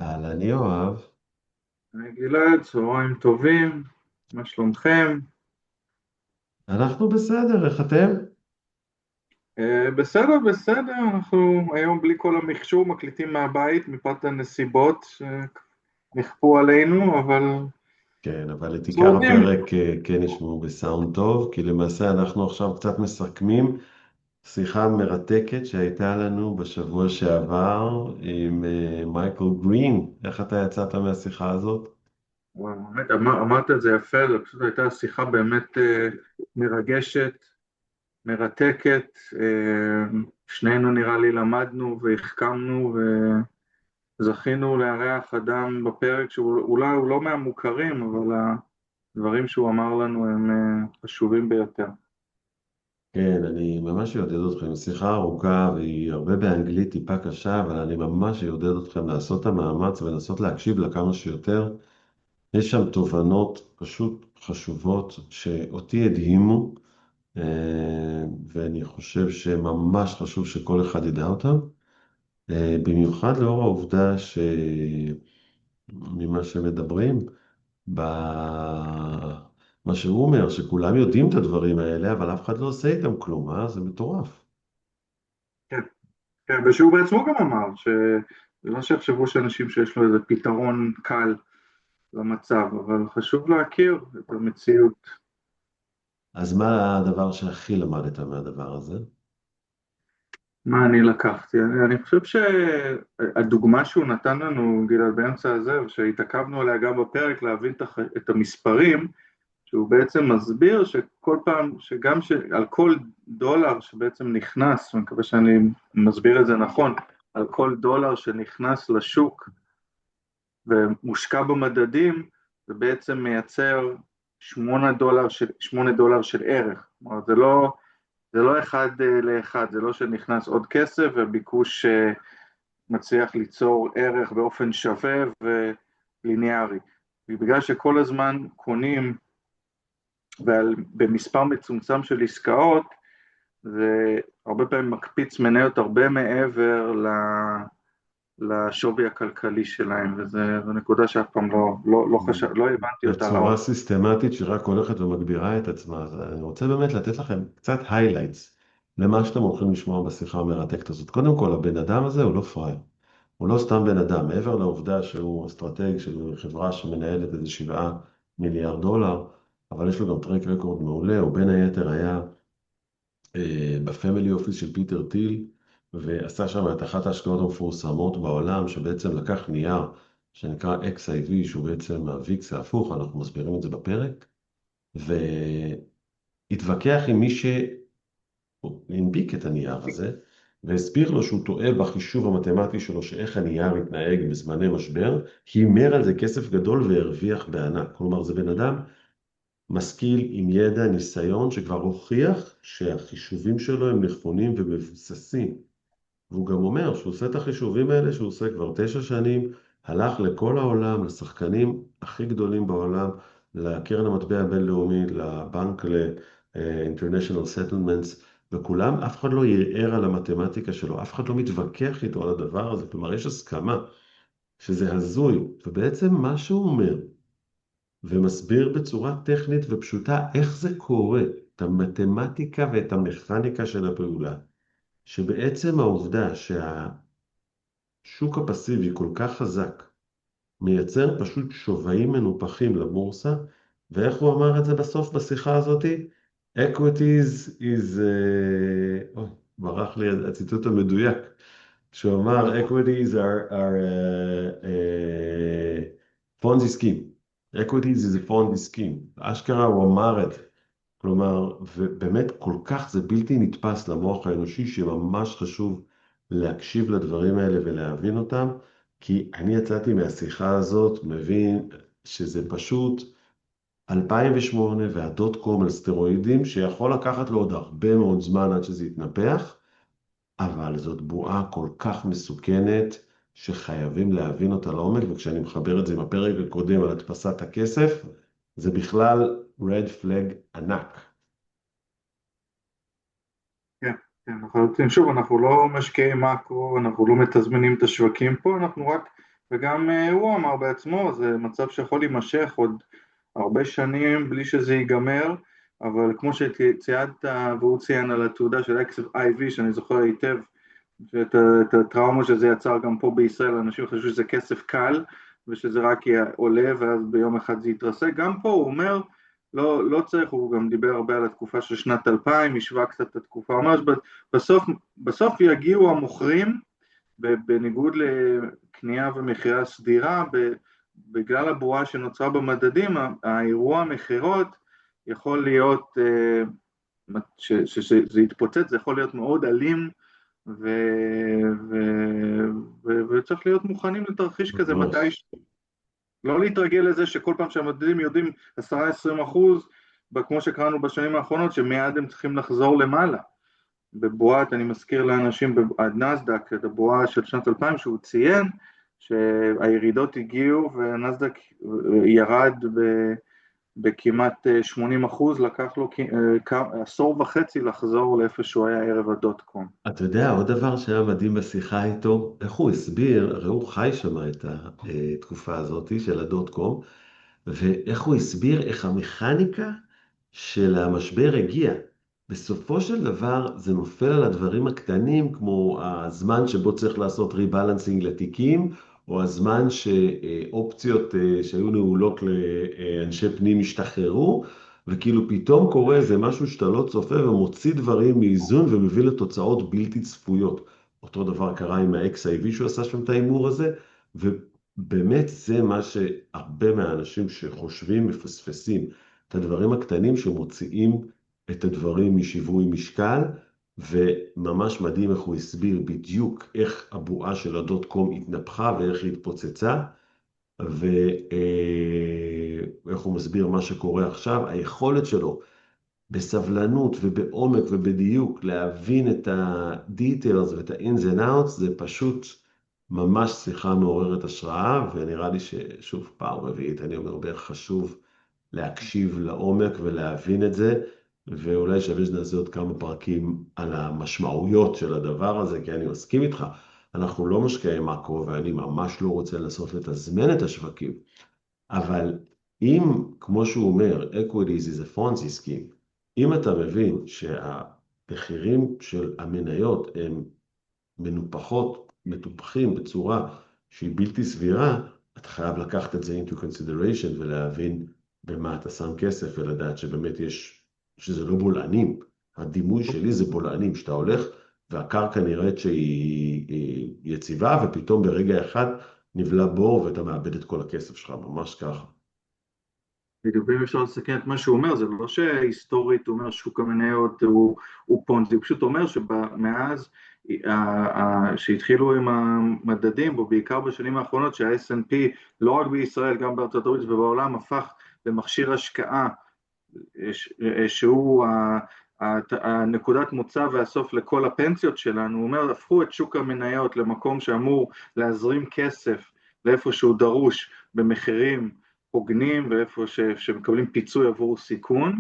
אהלן יואב, היי גלעד, צהריים טובים, מה שלומכם? אנחנו בסדר, איך אתם? בסדר, בסדר, אנחנו היום בלי כל המכשור מקליטים מהבית מפאת הנסיבות שנכפו עלינו, אבל כן, אבל את עיקר שורדים. הפרק כן ישמעו בסאונד טוב, כי למעשה אנחנו עכשיו קצת מסכמים שיחה מרתקת שהייתה לנו בשבוע שעבר עם מייקל גרין. איך אתה יצאת מהשיחה הזאת? וואו, באמת, אמרת את זה יפה, זו פשוט הייתה שיחה באמת מרגשת, מרתקת, שנינו נראה לי למדנו והחכמנו וזכינו לארח אדם בפרק שאולי הוא לא מהמוכרים, אבל הדברים שהוא אמר לנו הם חשובים ביותר. כן, אני ממש אעודד אתכם, שיחה ארוכה והיא הרבה באנגלית טיפה קשה, אבל אני ממש אעודד אתכם לעשות את המאמץ ולנסות להקשיב לה כמה שיותר. יש שם תובנות פשוט חשובות שאותי הדהימו, ואני חושב שממש חשוב שכל אחד ידע אותם, במיוחד לאור העובדה ממה שמדברים, מה שהוא אומר, שכולם יודעים את הדברים האלה, אבל אף אחד לא עושה איתם כלום, זה מטורף. כן, כן, ושהוא בעצמו גם אמר זה לא שיחשבו שאנשים שיש לו איזה פתרון קל למצב, אבל חשוב להכיר את המציאות. אז מה הדבר שהכי למדת מהדבר הזה? מה אני לקחתי? אני חושב שהדוגמה שהוא נתן לנו, גלעד, באמצע הזה, ושהתעכבנו עליה גם בפרק, להבין את המספרים, שהוא בעצם מסביר שכל פעם, על כל דולר שבעצם נכנס, ואני מקווה שאני מסביר את זה נכון, על כל דולר שנכנס לשוק ומושקע במדדים, זה בעצם מייצר 8 דולר של ערך. כלומר, זה לא אחד לאחד, זה לא שנכנס עוד כסף וביקוש מצליח ליצור ערך באופן שווה וליניארי. בגלל שכל הזמן קונים במספר מצומצם של עסקאות, זה הרבה פעמים מקפיץ מניות הרבה מעבר לשווי הכלכלי שלהם, וזו נקודה שאף פעם לא הבנתי אותה בצורה לעומק. סיסטמטית שרק הולכת ומגבירה את עצמה. אז אני רוצה באמת לתת לכם קצת highlights למה שאתם הולכים לשמוע בשיחה המרתקת הזאת. קודם כל, הבן אדם הזה הוא לא פראייר. הוא לא סתם בן אדם, מעבר לעובדה שהוא אסטרטג של חברה שמנהלת איזה 7 מיליארד דולר, אבל יש לו גם טרק רקורד מעולה. הוא בין היתר היה בפאמילי אופיס של פיטר טיל, ועשה שם את אחת ההשקעות המפורסמות בעולם, שבעצם לקח נייר שנקרא XIV, שהוא בעצם הוויקס ההפוך, אנחנו מסבירים את זה בפרק, והתווכח עם מי שהנפיק את הנייר הזה, והסביר לו שהוא טועה בחישוב המתמטי שלו, שאיך הנייר יתנהג בזמני משבר, הימר על זה כסף גדול והרוויח בענק. כלומר, זה בן אדם משכיל עם ידע, ניסיון, שכבר הוכיח שהחישובים שלו הם נכונים ומבוססים. והוא גם אומר שהוא עושה את החישובים האלה שהוא עושה כבר 9 שנים, הלך לכל העולם, לשחקנים הכי גדולים בעולם, לקרן המטבע הבינלאומית, לבנק ל-International Settlements, וכולם, אף אחד לא ערער על המתמטיקה שלו, אף אחד לא מתווכח איתו על הדבר הזה, כלומר יש הסכמה שזה הזוי, ובעצם מה שהוא אומר, ומסביר בצורה טכנית ופשוטה איך זה קורה, את המתמטיקה ואת המכניקה של הפעולה, שבעצם העובדה שהשוק הפסיבי כל כך חזק, מייצר פשוט שווים מנופחים לבורסה, ואיך הוא אמר את זה בסוף בשיחה הזאת? Equities is, אוי, ברח לי הציטוט המדויק, שהוא אמר equities are פונזי סקים. equities is a פונזי סקים. אשכרה הוא אמר את זה. כלומר, ובאמת כל כך זה בלתי נתפס למוח האנושי, שממש חשוב להקשיב לדברים האלה ולהבין אותם, כי אני יצאתי מהשיחה הזאת, מבין שזה פשוט 2008 והדוט קום על סטרואידים, שיכול לקחת לו עוד הרבה מאוד זמן עד שזה יתנפח, אבל זאת בועה כל כך מסוכנת, שחייבים להבין אותה לעומק, וכשאני מחבר את זה עם הפרק הקודם על הדפסת הכסף, זה בכלל רד פלג ענק. כן, כן, לחלוטין. שוב, אנחנו לא משקיעי מקרו, אנחנו לא מתזמנים את השווקים פה, אנחנו רק וגם הוא אמר בעצמו, זה מצב שיכול להימשך עוד הרבה שנים בלי שזה ייגמר, אבל כמו שציינת והוא ציין על התעודה של XIV, שאני זוכר היטב, את הטראומה שזה יצר גם פה בישראל, אנשים חשבו שזה כסף קל, ושזה רק עולה ואז ביום אחד זה יתרסק. גם פה הוא אומר, לא צריך, הוא גם דיבר הרבה על התקופה של שנת 2000, השווה קצת את התקופה, ממש בסוף יגיעו המוכרים, בניגוד לקנייה ומכירה סדירה, בגלל הבועה שנוצרה במדדים, האירוע המכירות יכול להיות, שזה יתפוצץ, זה יכול להיות מאוד אלים, וצריך להיות מוכנים לתרחיש כזה מתי, לא להתרגל לזה שכל פעם שהמדדים יודעים 10-20%, כמו שקראנו בשנים האחרונות, שמיד הם צריכים לחזור למעלה. בבועת, אני מזכיר לאנשים, נסדק, את הבועה של שנת 2000, שהוא ציין שהירידות הגיעו ונסדק ירד בכמעט 80%, לקח לו עשור וחצי לחזור לאיפה שהוא היה ערב הדוט קום. אתה יודע, עוד דבר שהיה מדהים בשיחה איתו, איך הוא הסביר, הרי הוא חי שם את התקופה הזאת של הדוט קום, ואיך הוא הסביר איך המכניקה של המשבר הגיע. בסופו של דבר זה נופל על הדברים הקטנים, כמו הזמן שבו צריך לעשות ריבלנסינג לתיקים, או הזמן שאופציות שהיו נעולות לאנשי פנים השתחררו, וכאילו פתאום קורה איזה משהו שאתה לא צופה ומוציא דברים מאיזון ומביא לתוצאות בלתי צפויות. אותו דבר קרה עם ה-XIV שהוא עשה שם את האימור הזה, ובאמת זה מה שהרבה מהאנשים שחושבים מפספסים, את הדברים הקטנים שמוציאים את הדברים משיווי משקל, וממש מדהים איך הוא הסביר בדיוק איך הבועה של הדוט קום התנפחה ואיך היא התפוצצה, ואיך הוא מסביר מה שקורה עכשיו, היכולת שלו בסבלנות ובעומק ובדיוק להבין את ה-details ואת ה-ins and outs, זה פשוט ממש שיחה מעוררת השראה, ונראה לי ששוב פעם רביעית, אני אומר בערך חשוב להקשיב לעומק ולהבין את זה, ואולי שווה שנעשה עוד כמה פרקים על המשמעויות של הדבר הזה, כי אני מסכים איתך, אנחנו לא משקיעי מקרו, ואני ממש לא רוצה לנסות לתזמן את השווקים, אבל אם, כמו שהוא אומר, equities is a Ponzi scheme, אם אתה מבין שהמחירים של המניות הם מנופחות, מטופחים בצורה שהיא בלתי סבירה, אתה חייב לקחת את זה into consideration ולהבין במה אתה שם כסף, ולדעת שבאמת שזה לא בולענים. הדימוי שלי זה בולענים, שאתה הולך והקרקע נראית שהיא יציבה, ופתאום ברגע אחד נבלע בור ואתה מאבד את כל הכסף שלך, ממש ככה. בדיוק, אם אפשר לסכן את מה שהוא אומר, זה לא שהיסטורית הוא אומר שוק המניות הוא פונזי, הוא פשוט אומר שמאז שהתחילו עם המדדים, ובעיקר בשנים האחרונות שה-S&P, לא רק בישראל, גם בארצות הברית ובעולם, הפך למכשיר השקעה, שהוא הנקודת מוצא והסוף לכל הפנסיות שלנו. הוא אומר, הפכו את שוק המניות למקום שאמור להזרים כסף לאיפה שהוא דרוש במחירים הוגנים, ואיפה שמקבלים פיצוי עבור סיכון,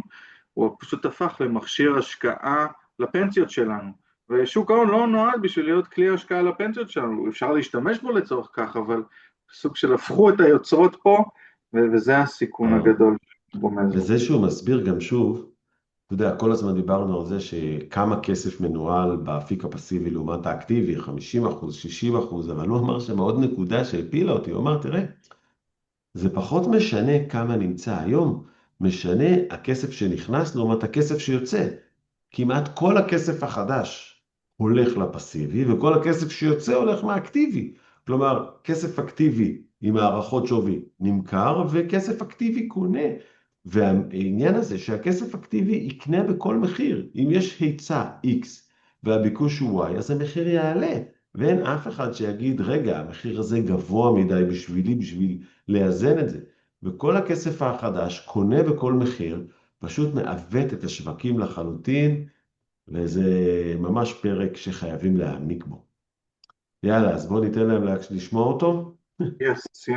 הוא פשוט הפך למכשיר השקעה לפנסיות שלנו. ושוק ההון לא נועד בשביל להיות כלי השקעה לפנסיות שלנו, אפשר להשתמש בו לצורך כך, אבל סוג של הפכו את היוצרות פה, וזה הסיכון הגדול. וזה שהוא מסביר גם שוב, אתה יודע, כל הזמן דיברנו על זה שכמה כסף מנוהל באפיק הפאסיבי לעומת האקטיבי, 50%, 60%, אבל הוא אמר שמאוד נקודה שהפילה אותי, הוא אמר, תראה, זה פחות משנה כמה נמצא היום, משנה הכסף שנכנס לעומת הכסף שיוצא. כמעט כל הכסף החדש הולך לפאסיבי, וכל הכסף שיוצא הולך מהאקטיבי. כלומר, כסף אקטיבי עם הערכות שווי נמכר, וכסף אקטיבי קונה. והעניין הזה שהכסף אקטיבי יקנה בכל מחיר. אם יש היצע X והביקוש הוא Y, אז המחיר יעלה. ואין אף אחד שיגיד, רגע, המחיר הזה גבוה מדי בשבילי, בשביל לאזן את זה. וכל הכסף החדש קונה בכל מחיר, פשוט מעוות את השווקים לחלוטין, וזה ממש פרק שחייבים להעמיק בו. יאללה, אז בואו ניתן להם לשמוע אותו. Yes.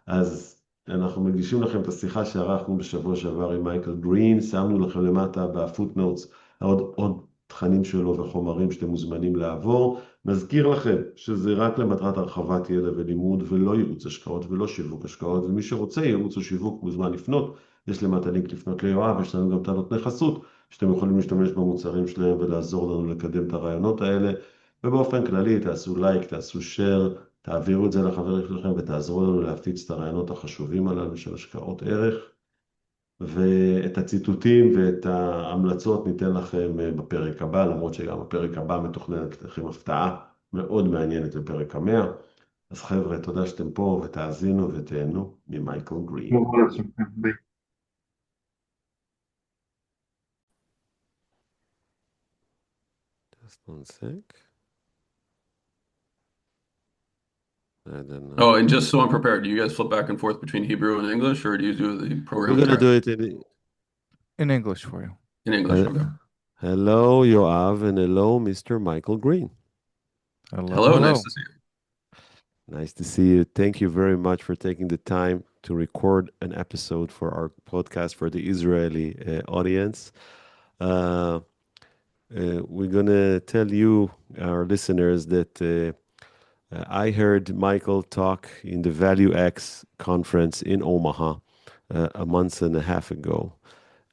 אז אנחנו מגישים לכם את השיחה שערכנו בשבוע שעבר עם מייקל גרין, שמנו לכם למטה בפוטנוטס עוד תכנים שלו וחומרים שאתם מוזמנים לעבור, נזכיר לכם שזה רק למטרת הרחבת ידע ולימוד ולא ייעוץ השקעות ולא שיווק השקעות, ומי שרוצה ייעוץ או שיווק מוזמן לפנות, יש למטה לינק לפנות ליואב, יש לנו גם את הנותני חסות, שאתם יכולים להשתמש במוצרים שלהם ולעזור לנו לקדם את הרעיונות האלה, ובאופן כללי תעשו לייק, תעשו share, תעבירו את זה לחברים שלכם ותעזרו לנו להפיץ את הרעיונות החשובים הללו של השקעות ערך, ואת הציטוטים ואת ההמלצות ניתן לכם בפרק הבא, למרות שגם הפרק הבא מתוכננת לכם הפתעה מאוד מעניינת לפרק 100. אז חבר'ה, תודה שאתם פה ותאזינו ותהנו ממייקל גרין. ביי. Just one sec. I don't know. Oh, and just so I'm prepared, do you guys flip back and forth between Hebrew and English, or do you do the program? We're going to do it in English for you. In English, okay. Hello, Yoav, and hello, Mr. Michael Green. Hello, nice to see you. Nice to see you. Thank you very much for taking the time to record an episode for our podcast for the Israeli audience. We're going to tell you, our listeners, that I heard Michael talk in the Value X conference in Omaha a month and a half ago,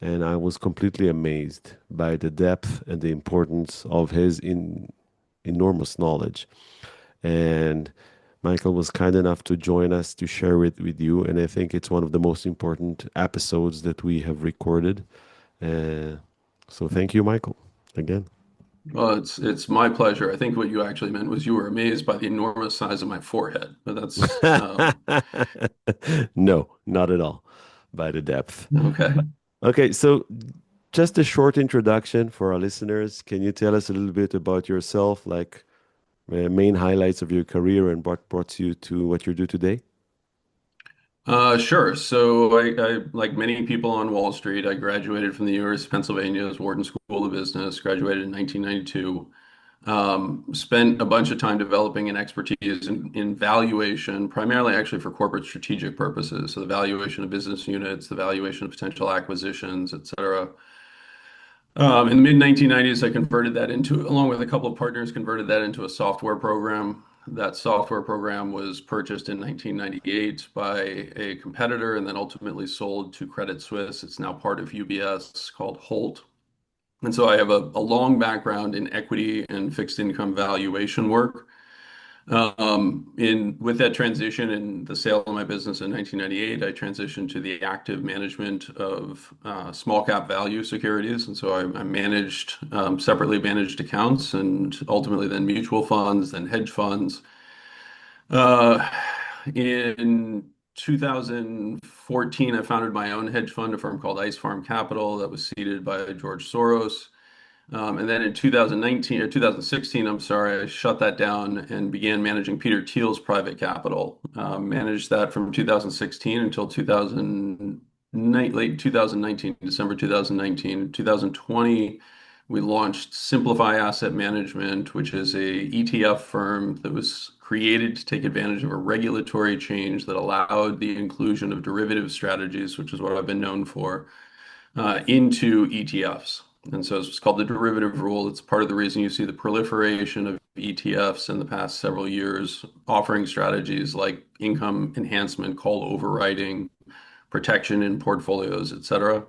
and I was completely amazed by the depth and the importance of his enormous knowledge. And Michael was kind enough to join us to share it with you, and I think it's one of the most important episodes that we have recorded. So thank you, Michael, again. Well, it's my pleasure. I think what you actually meant was you were amazed by the enormous size of my forehead, but that's no, not at all, by the depth. Okay, so just a short introduction for our listeners. Can you tell us a little bit about yourself, like main highlights of your career and what brought you to what you do today? Sure. So I, like many people on Wall Street, I graduated from the University of Pennsylvania's Wharton School of Business, graduated in 1992. Spent a bunch of time developing an expertise in valuation, primarily actually for corporate strategic purposes. So the valuation of business units, the valuation of potential acquisitions, et cetera. In the mid-1990s, I converted that into, along with a couple of partners, converted that into a software program. That software program was purchased in 1998 by a competitor and then ultimately sold to Credit Suisse. It's now part of UBS, called Holt. And so I have a long background in equity and fixed income valuation work. With that transition and the sale of my business in 1998, I transitioned to the active management of small cap value securities. And so I managed separately managed accounts and ultimately then mutual funds, then hedge funds. In 2014, I founded my own hedge fund, a firm called Ice Farm Capital that was seeded by George Soros. And then in 2016, I'm sorry, I shut that down and began managing Peter Thiel's private capital. Managed that from 2016 until late 2019, December 2019. 2020, we launched Simplify Asset Management, which is a ETF firm that was created to take advantage of a regulatory change that allowed the inclusion of derivative strategies, which is what I've been known for, into ETFs. And so it's called the derivative rule. It's part of the reason you see the proliferation of ETFs in the past several years, offering strategies like income enhancement, call overriding, protection in portfolios, et cetera.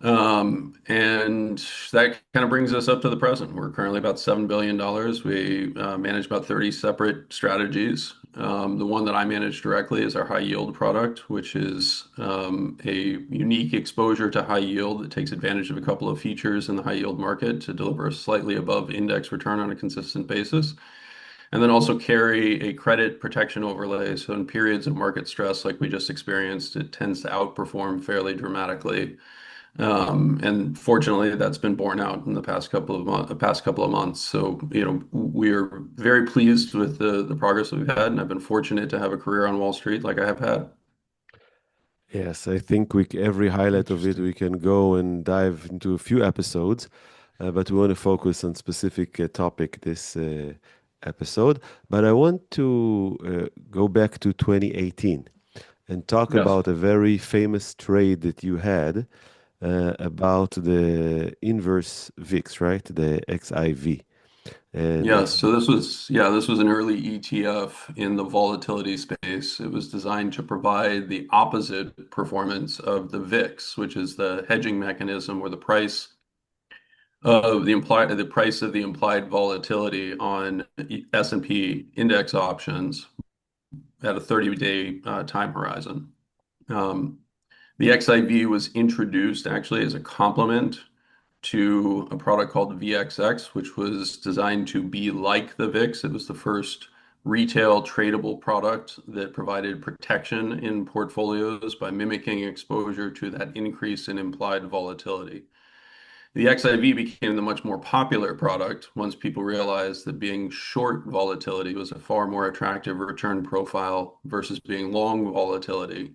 And that kind of brings us up to the present. We're currently about $7 billion. We manage about 30 separate strategies. The one that I manage directly is our high yield product, which is a unique exposure to high yield that takes advantage of a couple of features in the high yield market to deliver a slightly above index return on a consistent basis. And then also carry a credit protection overlay. So in periods of market stress like we just experienced, it tends to outperform fairly dramatically. And fortunately, that's been borne out in the past couple of months. So, we're very pleased with the progress that we've had, and I've been fortunate to have a career on Wall Street like I have had. Yes, I think every highlight of it, we can go and dive into a few episodes, but we want to focus on specific topic this episode. But I want to go back to 2018 and talk about a very famous trade that you had. About the inverse VIX, right? The XIV. And Yes, so this was an early ETF in the volatility space. It was designed to provide the opposite performance of the VIX, which is the hedging mechanism or the price of the implied volatility on S&P index options at a 30-day time horizon. The XIV was introduced actually as a complement to a product called VXX, which was designed to be like the VIX. It was the first retail tradable product that provided protection in portfolios by mimicking exposure to that increase in implied volatility. The XIV became the much more popular product once people realized that being short volatility was a far more attractive return profile versus being long volatility.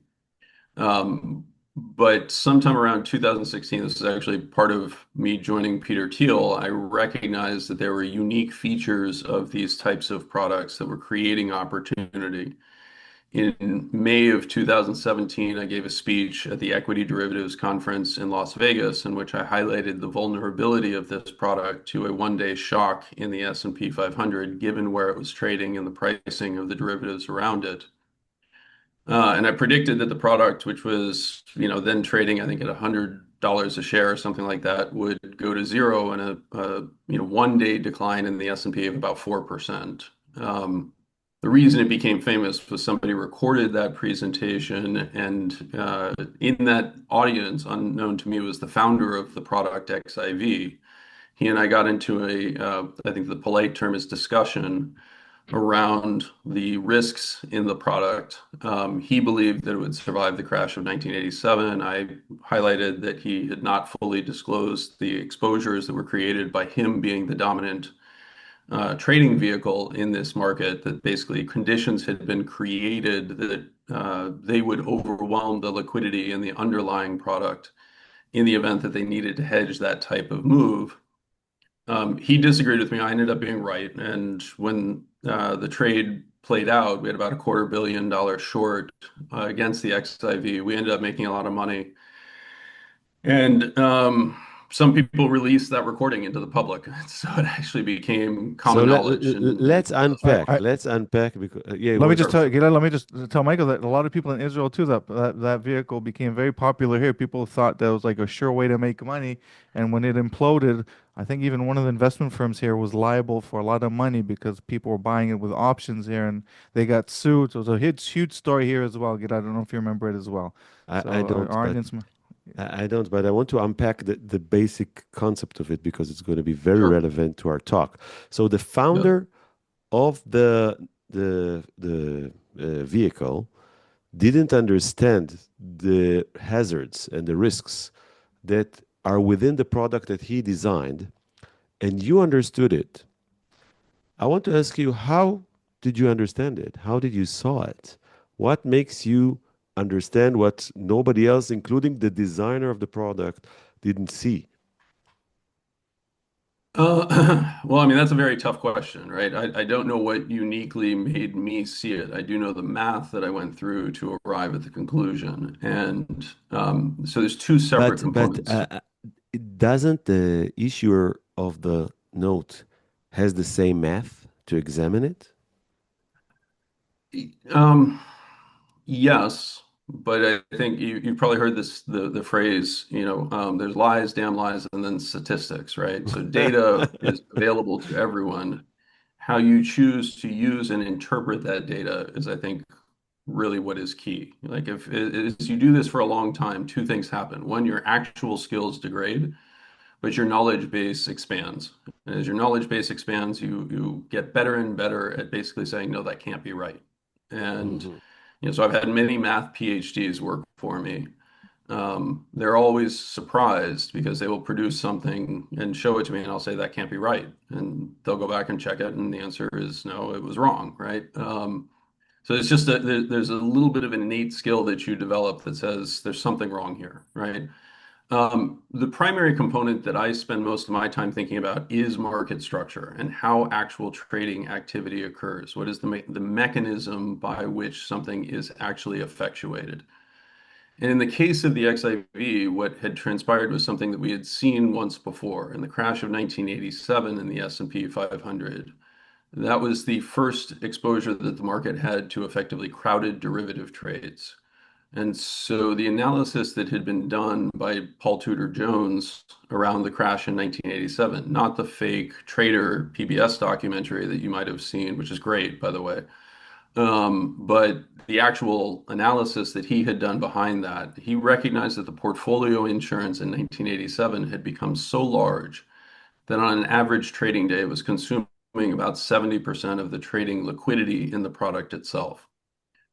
But sometime around 2016, this is actually part of me joining Peter Thiel, I recognized that there were unique features of these types of products that were creating opportunity. In May of 2017, I gave a speech at the Equity Derivatives Conference in Las Vegas, in which I highlighted the vulnerability of this product to a one-day shock in the S&P 500, given where it was trading and the pricing of the derivatives around it. And I predicted that the product, which was, then trading, I think at $100 a share or something like that, would go to zero and a one-day decline in the S&P of about 4%. The reason it became famous was somebody recorded that presentation, and in that audience, unknown to me, was the founder of the product XIV. He and I got into I think the polite term is discussion around the risks in the product. He believed that it would survive the crash of 1987. I highlighted that he had not fully disclosed the exposures that were created by him being the dominant trading vehicle in this market, that basically conditions had been created that they would overwhelm the liquidity in the underlying product in the event that they needed to hedge that type of move. He disagreed with me. I ended up being right. And when the trade played out, we had about $250 million short against the XIV. We ended up making a lot of money. And some people released that recording into the public. So it actually became common knowledge. Let's unpack. Let's unpack because let me just tell you, let me just tell Michael that a lot of people in Israel too, that vehicle became very popular here. People thought that was like a sure way to make money. And when it imploded, I think even one of the investment firms here was liable for a lot of money because people were buying it with options here and they got sued. So it was a huge story here as well. Gilad, I don't know if you remember it as well. I don't, but I want to unpack the basic concept of it because it's going to be very relevant to our talk. So the founder of the vehicle didn't understand the hazards and the risks that are within the product that he designed, and you understood it. I want to ask you, how did you understand it? How did you saw it? What makes you understand what nobody else, including the designer of the product, didn't see? Well, I mean, that's a very tough question, right? I don't know what uniquely made me see it. I do know the math that I went through to arrive at the conclusion. And so there's two separate components. But doesn't the issuer of the note has the same math to examine it? Yes, but I think you've probably heard the phrase, there's lies, damn lies, and then statistics, right? So data is available to everyone. How you choose to use and interpret that data is, I think, really what is key. Like if you do this for a long time, two things happen. One, your actual skills degrade, but your knowledge base expands. And as your knowledge base expands, you get better and better at basically saying, no, that can't be right. And so I've had many math PhDs work for me. They're always surprised because they will produce something and show it to me, and I'll say that can't be right. And they'll go back and check it, and the answer is no, it was wrong, right? So it's just that there's a little bit of an innate skill that you develop that says there's something wrong here, right? The primary component that I spend most of my time thinking about is market structure and how actual trading activity occurs. What is the mechanism by which something is actually effectuated? And in the case of the XIV, what had transpired was something that we had seen once before in the crash of 1987 in the S&P 500. That was the first exposure that the market had to effectively crowded derivative trades. And so the analysis that had been done by Paul Tudor Jones around the crash in 1987, not the fake trader PBS documentary that you might have seen, which is great, by the way, but the actual analysis that he had done behind that, he recognized that the portfolio insurance in 1987 had become so large that on an average trading day it was consuming about 70% of the trading liquidity in the product itself.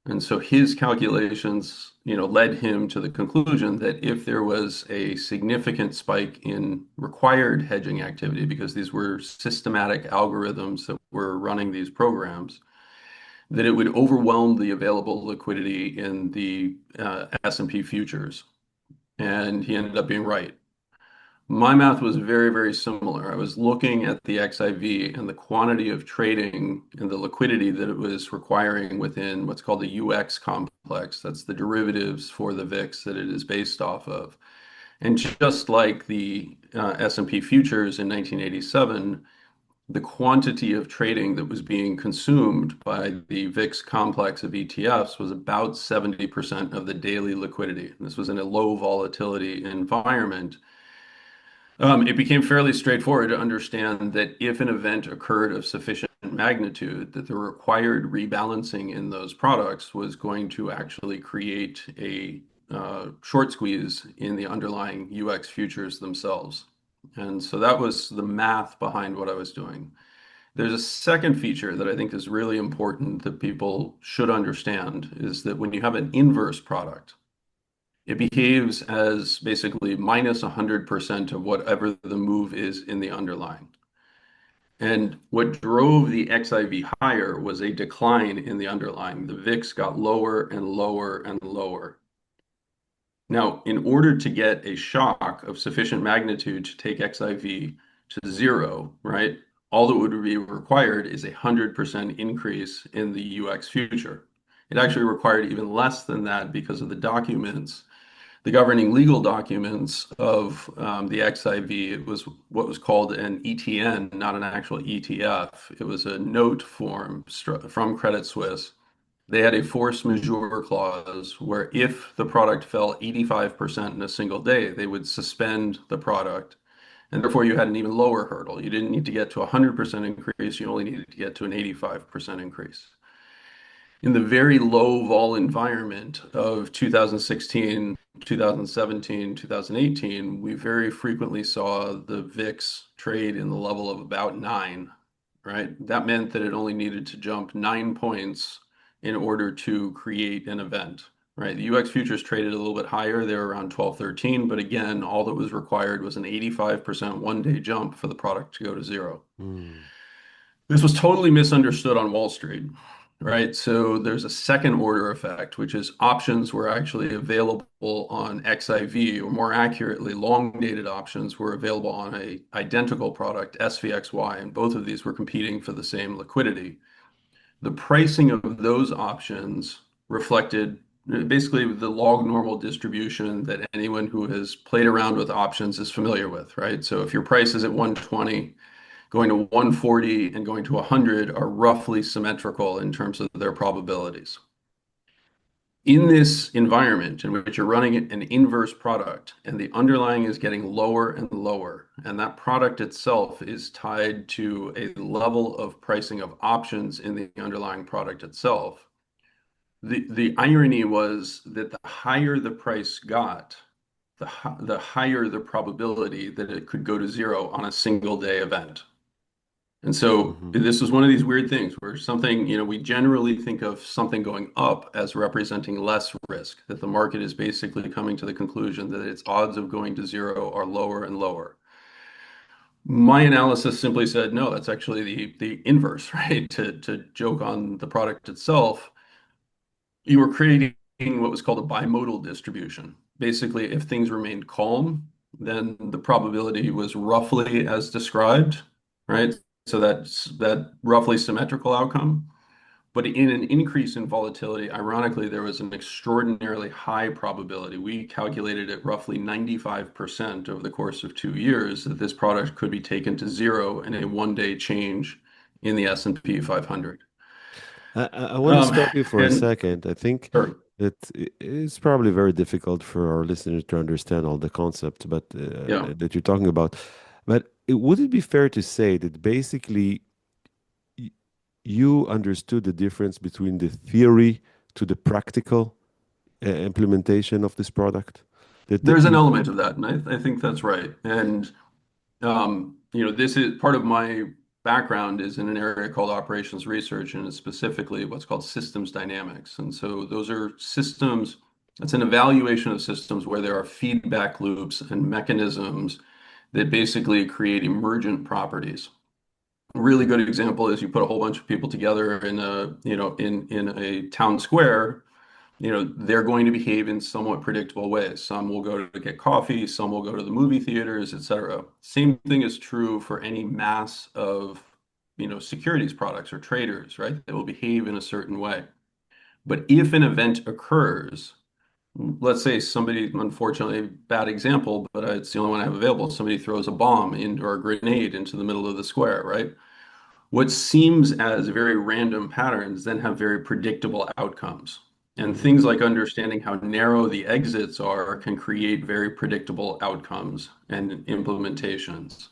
And so his calculations, led him to the conclusion that if there was a significant spike in required hedging activity, because these were systematic algorithms that were running these programs, that it would overwhelm the available liquidity in the S&P futures. And he ended up being right. My math was very, very similar. I was looking at the XIV and the quantity of trading and the liquidity that it was requiring within what's called the UX complex. That's the derivatives for the VIX that it is based off of. And just like the S&P futures in 1987, the quantity of trading that was being consumed by the VIX complex of ETFs was about 70% of the daily liquidity. This was in a low volatility environment. It became fairly straightforward to understand that if an event occurred of sufficient magnitude, that the required rebalancing in those products was going to actually create a short squeeze in the underlying UX futures themselves. And so that was the math behind what I was doing. There's a second feature that I think is really important that people should understand, is that when you have an inverse product, it behaves as basically minus 100% of whatever the move is in the underlying. And what drove the XIV higher was a decline in the underlying. The VIX got lower and lower and lower. Now, in order to get a shock of sufficient magnitude to take XIV to zero, right, all that would be required is 100% increase in the UX future. It actually required even less than that because of the documents, the governing legal documents of the XIV. It was what was called an ETN, not an actual ETF. It was a note form from Credit Suisse. They had a force majeure clause where if the product fell 85% in a single day, they would suspend the product. And therefore, you had an even lower hurdle. You didn't need to get to 100% increase. You only needed to get to an 85% increase. In the very low vol environment of 2016, 2017, 2018, we very frequently saw the VIX trade in the level of about 9, right? That meant that it only needed to jump 9 points in order to create an event, right? The UX futures traded a little bit higher. They were around 12, 13. But again, all that was required was an 85% one-day jump for the product to go to zero. This was totally misunderstood on Wall Street, right? So there's a second order effect, which is options were actually available on XIV, or more accurately, long-dated options were available on an identical product, SVXY, and both of these were competing for the same liquidity. The pricing of those options reflected basically the log normal distribution that anyone who has played around with options is familiar with, right? So if your price is at 120, going to 140 and going to 100 are roughly symmetrical in terms of their probabilities. In this environment in which you're running an inverse product and the underlying is getting lower and lower, and that product itself is tied to a level of pricing of options in the underlying product itself, the irony was that the higher the price got, the higher the probability that it could go to zero on a single day event. And so this was one of these weird things where something, we generally think of something going up as representing less risk, that the market is basically coming to the conclusion that its odds of going to zero are lower and lower. My analysis simply said, no, that's actually the inverse, right? To joke on the product itself, you were creating what was called a bimodal distribution. Basically, if things remained calm, then the probability was roughly as described, right? So that's that roughly symmetrical outcome. But in an increase in volatility, ironically, there was an extraordinarily high probability. We calculated it roughly 95% over the course of 2 years that this product could be taken to zero in a one-day change in the S&P 500. I want to stop you for a And second. I think sure. that it's probably very difficult for our listeners to understand all the concepts, but Yeah. that you're talking about. But would it be fair to say that basically you understood the difference between the theory to the practical implementation of this product? There's an element of that, and I think that's right. And this is part of my background is in an area called operations research, and it's specifically what's called systems dynamics. And so those are systems, it's an evaluation of systems where there are feedback loops and mechanisms that basically create emergent properties. A really good example is you put a whole bunch of people together in a town square. They're going to behave in somewhat predictable ways. Some will go to get coffee, some will go to the movie theaters, etc. Same thing is true for any mass of, securities products or traders, right? They will behave in a certain way. But if an event occurs, let's say somebody, unfortunately, bad example, but it's the only one I have available, somebody throws a bomb or a grenade into the middle of the square, right? What seems as very random patterns then have very predictable outcomes. And things like understanding how narrow the exits are can create very predictable outcomes and implementations.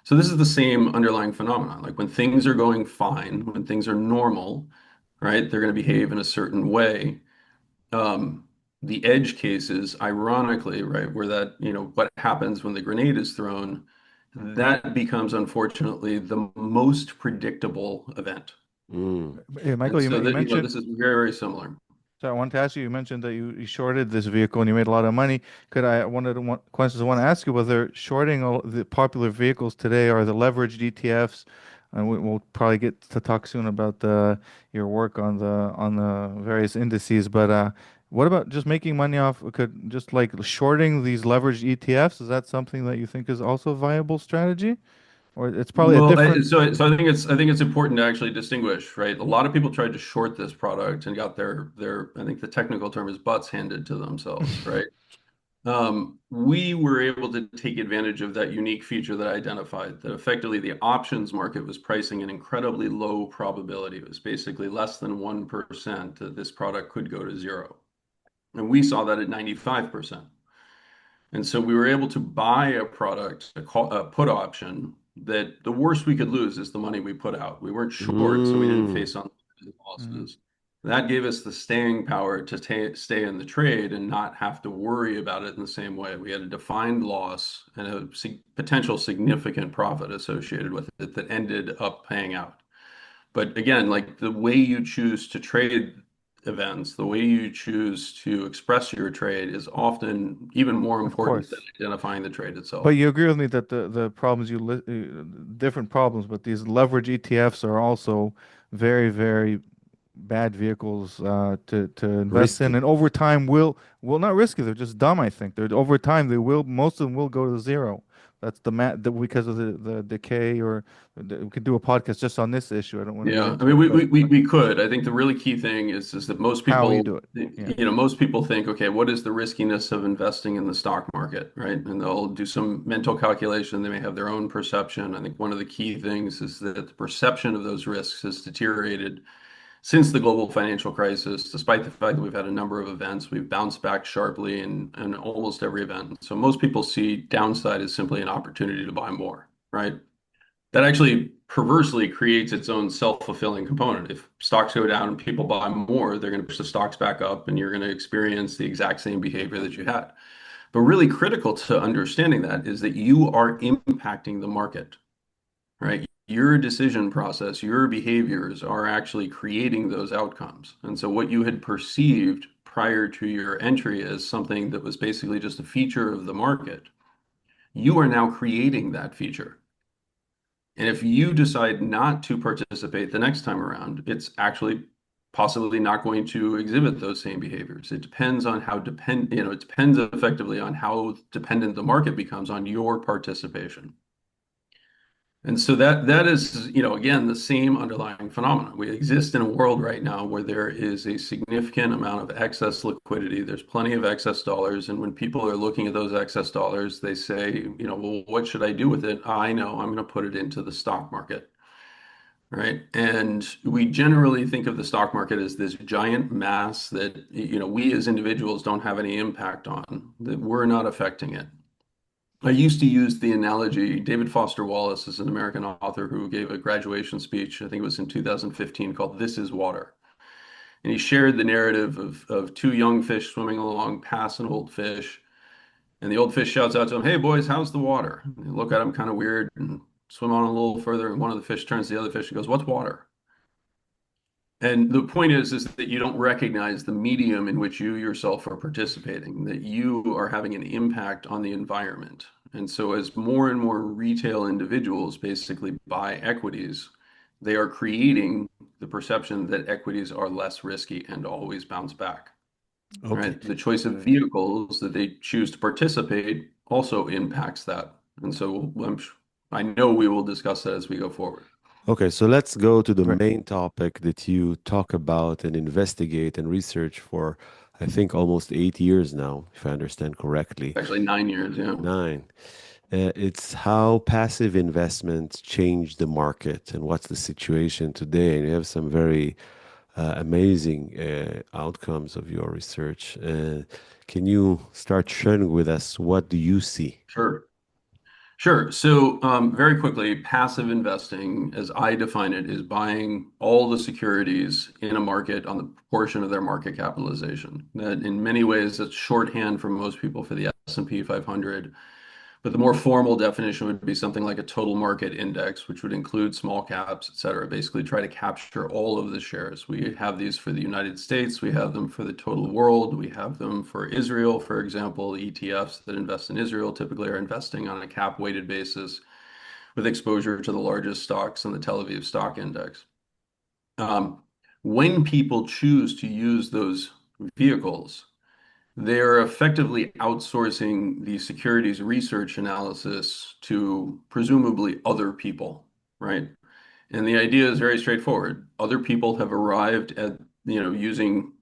So this is the same underlying phenomenon. Like when things are going fine, when things are normal, right, they're going to behave in a certain way. The edge cases, ironically, right, where that, what happens when the grenade is thrown, that becomes, unfortunately, the most predictable event. Hey, Michael, And so you that, mentioned. this is very, very similar. So I wanted to ask you. You mentioned that you shorted this vehicle and you made a lot of money. Questions I want to ask you: whether shorting all the popular vehicles today are the leveraged ETFs, and we'll probably get to talk soon about your work on the various indices. But what about just making money off? Could just like shorting these leveraged ETFs? Is that something that you think is also a viable strategy, or it's probably a Well, different? so I think it's important to actually distinguish, right? A lot of people tried to short this product and got their I think the technical term is butts handed to themselves, right? We were able to take advantage of that unique feature that I identified, that effectively the options market was pricing an incredibly low probability. It was basically less than 1% that this product could go to zero. And we saw that at 95%. And so we were able to buy a product, a put option, that the worst we could lose is the money we put out. We weren't short, so we didn't face on losses. That gave us the staying power to stay in the trade and not have to worry about it in the same way. We had a defined loss and a potential significant profit associated with it that ended up paying out. But again, like the way you choose to trade events, the way you choose to express your trade is often even more Of important than course. identifying the trade But itself. you agree with me that the problems different problems, but these leverage ETFs are also very, very bad vehicles to invest in, risky. and over time will not risky. They're just dumb. I think they're over time they will most of them will go to zero. That's because of the decay, or we could do a podcast just on this issue. I don't want to get Yeah, I into mean, it, we could. I think the really key thing is that most how you people, do it. Yeah, most people think, okay, what is the riskiness of investing in the stock market, right? And they'll do some mental calculation. They may have their own perception. I think one of the key things is that the perception of those risks has deteriorated since the global financial crisis. Despite the fact that we've had a number of events, we've bounced back sharply in almost every event. So most people see downside as simply an opportunity to buy more, right? That actually perversely creates its own self-fulfilling component. If stocks go down and people buy more, they're going to push the stocks back up and you're going to experience the exact same behavior that you had. But really critical to understanding that is that you are impacting the market, right? Your decision process, your behaviors are actually creating those outcomes. And so what you had perceived prior to your entry as something that was basically just a feature of the market, you are now creating that feature. And if you decide not to participate the next time around, it's actually possibly not going to exhibit those same behaviors. It depends on it depends effectively on how dependent the market becomes on your participation. And so that is, again, the same underlying phenomenon. We exist in a world right now where there is a significant amount of excess liquidity. There's plenty of excess dollars. And when people are looking at those excess dollars, they say, well, what should I do with it? I know I'm going to put it into the stock market, right? And we generally think of the stock market as this giant mass that, we as individuals don't have any impact on, that we're not affecting it. I used to use the analogy. David Foster Wallace is an American author who gave a graduation speech, I think it was in 2015, called This is Water. And he shared the narrative of two young fish swimming along past an old fish. And the old fish shouts out to him, "Hey, boys, how's the water?" And they look at him kind of weird and swim on a little further. And one of the fish turns to the other fish and goes, "What's water?" And the point is that you don't recognize the medium in which you yourself are participating, that you are having an impact on the environment. And so as more and more retail individuals basically buy equities, they are creating the perception that equities are less risky and always bounce back. Okay. Right? The choice of vehicles that they choose to participate also impacts that. And so I know we will discuss that as we go forward. Okay, so let's go to the Right. main topic that you talk about and investigate and research for, I think, almost 8 years now, if I understand correctly. Actually, 9 years, yeah. 9. It's how passive investments change the market and what's the situation today. And you have some very amazing outcomes of your research. Can you start sharing with us what do you see? Sure. Sure. So very quickly, passive investing, as I define it, is buying all the securities in a market on the proportion of their market capitalization. That in many ways, it's shorthand for most people for the S&P 500. But the more formal definition would be something like a total market index, which would include small caps, et cetera. Basically, try to capture all of the shares. We have these for the United States. We have them for the total world. We have them for Israel, for example. ETFs that invest in Israel typically are investing on a cap-weighted basis with exposure to the largest stocks on the Tel Aviv Stock Index. When people choose to use those vehicles, they're effectively outsourcing the securities research analysis to presumably other people, right? And the idea is very straightforward. Other people have arrived at, using,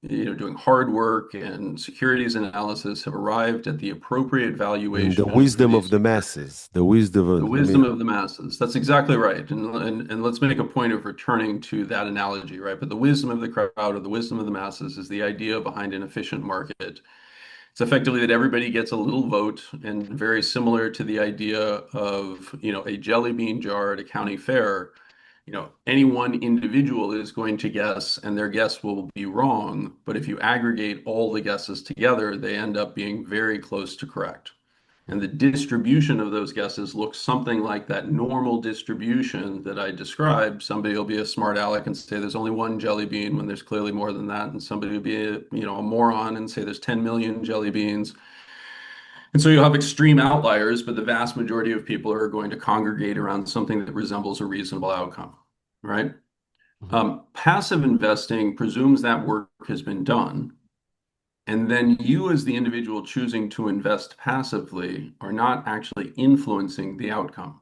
doing hard work and securities analysis, have arrived at the appropriate And valuation. the wisdom for of these the masses, the wisdom of, the wisdom of the masses. That's exactly right. And let's make a point of returning to that analogy, right? But the wisdom of the crowd or the wisdom of the masses is the idea behind an efficient market. It's effectively that everybody gets a little vote, and very similar to the idea of, a jelly bean jar at a county fair. Any one individual is going to guess, and their guess will be wrong. But if you aggregate all the guesses together, they end up being very close to correct. And the distribution of those guesses looks something like that normal distribution that I described. Somebody will be a smart aleck and say there's only one jelly bean when there's clearly more than that. And somebody will be a moron and say there's 10 million jelly beans. And so you'll have extreme outliers, but the vast majority of people are going to congregate around something that resembles a reasonable outcome, right? Passive investing presumes that work has been done. And then you, as the individual choosing to invest passively, are not actually influencing the outcome.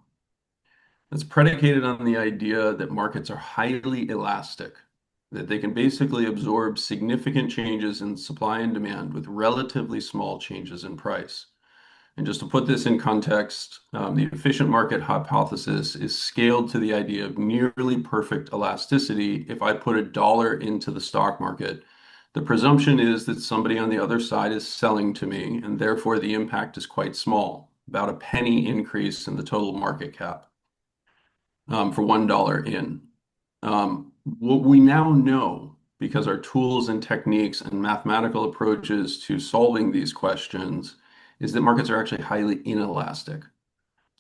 It's predicated on the idea that markets are highly elastic, that they can basically absorb significant changes in supply and demand with relatively small changes in price. And just to put this in context, the efficient market hypothesis is scaled to the idea of nearly perfect elasticity. If I put $1 into the stock market, the presumption is that somebody on the other side is selling to me, and therefore the impact is quite small, about a penny increase in the total market cap for $1 in. What we now know, because our tools and techniques and mathematical approaches to solving these questions, is that markets are actually highly inelastic.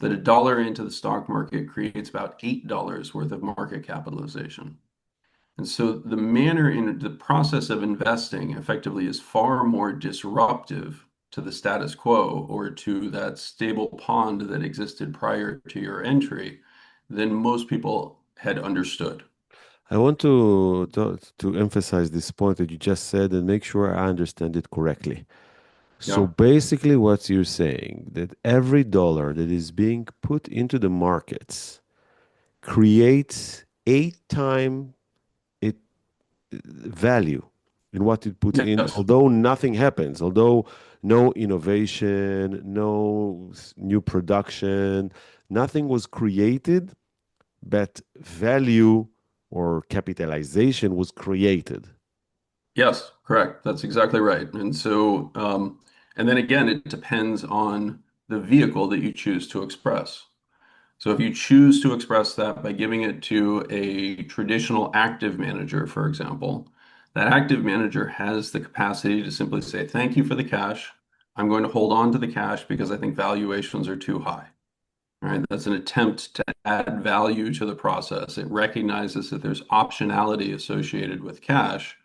That $1 into the stock market creates about $8 worth of market capitalization. And so the manner in the process of investing effectively is far more disruptive to the status quo or to that stable pond that existed prior to your entry than most people had understood. I want to emphasize this point that you just said and make sure I understand it correctly. So basically what you're saying, that every dollar that is being put into the markets creates 8 times it value in what it puts in, Yes. although nothing happens, although no innovation, no new production, nothing was created, but value or capitalization was created. Yes, correct. That's exactly right. And so, and then again, it depends on the vehicle that you choose to express. So if you choose to express that by giving it to a traditional active manager, for example, that active manager has the capacity to simply say, thank you for the cash. I'm going to hold on to the cash because I think valuations are too high. Right? That's an attempt to add value to the process. It recognizes that there's optionality associated with cash.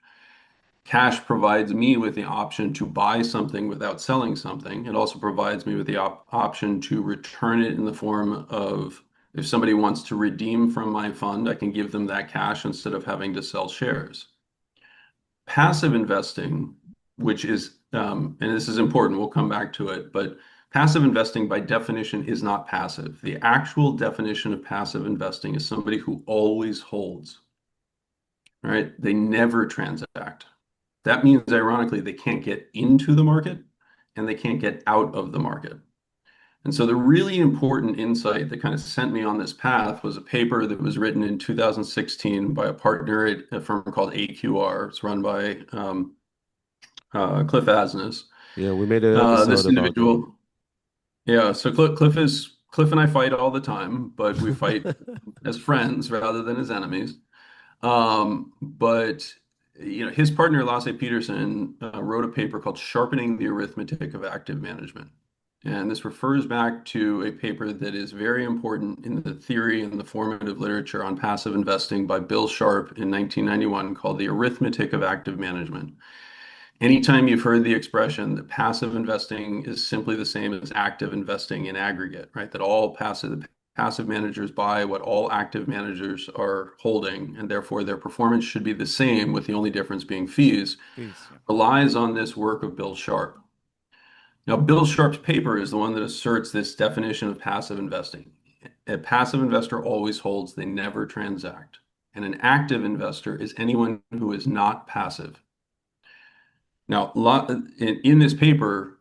Cash provides me with the option to buy something without selling something. It also provides me with the option to return it in the form of, if somebody wants to redeem from my fund, I can give them that cash instead of having to sell shares. Passive investing, which is, and this is important, we'll come back to it, but passive investing by definition is not passive. The actual definition of passive investing is somebody who always holds, right? They never transact. That means, ironically, they can't get into the market and they can't get out of the market. And so the really important insight that kind of sent me on this path was a paper that was written in 2016 by a partner at a firm called AQR. It's run by Cliff Asness. Yeah, we made an episode this about individual. Yeah, so Cliff and I fight all the time, but we fight as friends rather than as enemies. But his partner Lasse Peterson wrote a paper called "Sharpening the Arithmetic of Active Management," and this refers back to a paper that is very important in the theory and the formative literature on passive investing by Bill Sharp in 1991, called "The Arithmetic of Active Management." Anytime you've heard the expression that passive investing is simply the same as active investing in aggregate, right? That all passive managers buy what all active managers are holding, and therefore their performance should be the same, with the only difference being fees, relies on this work of Bill Sharp. Now, Bill Sharp's paper is the one that asserts this definition of passive investing. A passive investor always holds, they never transact. And an active investor is anyone who is not passive. Now, in this paper,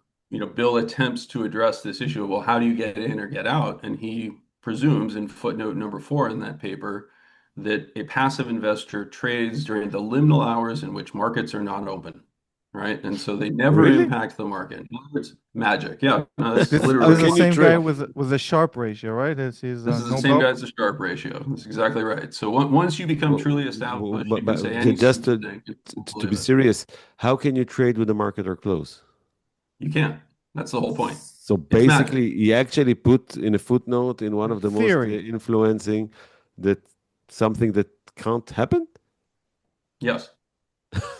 Bill attempts to address this issue of, well, how do you get in or get out? And he presumes in footnote number 4 in that paper that a passive investor trades during the liminal hours in which markets are not open, right? And so they never impact the market. It's magic. Yeah, no, that's literally. This is the same guy with the Sharp ratio, right? This is the same guy as the Sharp ratio. That's exactly right. So once you become truly established, you can say anything. Just to be serious, how can you trade with the market or close? You can't. That's the whole point. So basically, he actually put in a footnote in one of the most influencing that something that can't happen? Yes.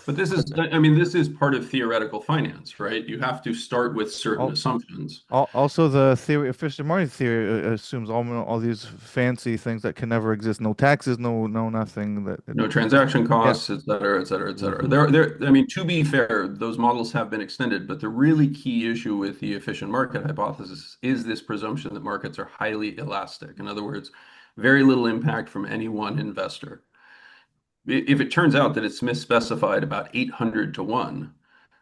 But this is part of theoretical finance, right? You have to start with certain assumptions. Also, the theory, efficient market theory, assumes all these fancy things that can never exist. No taxes, no nothing. No transaction costs, et cetera, et cetera, et cetera. To be fair, those models have been extended, but the really key issue with the efficient market hypothesis is this presumption that markets are highly elastic. In other words, very little impact from any one investor. If it turns out that it's misspecified about 800 to 1,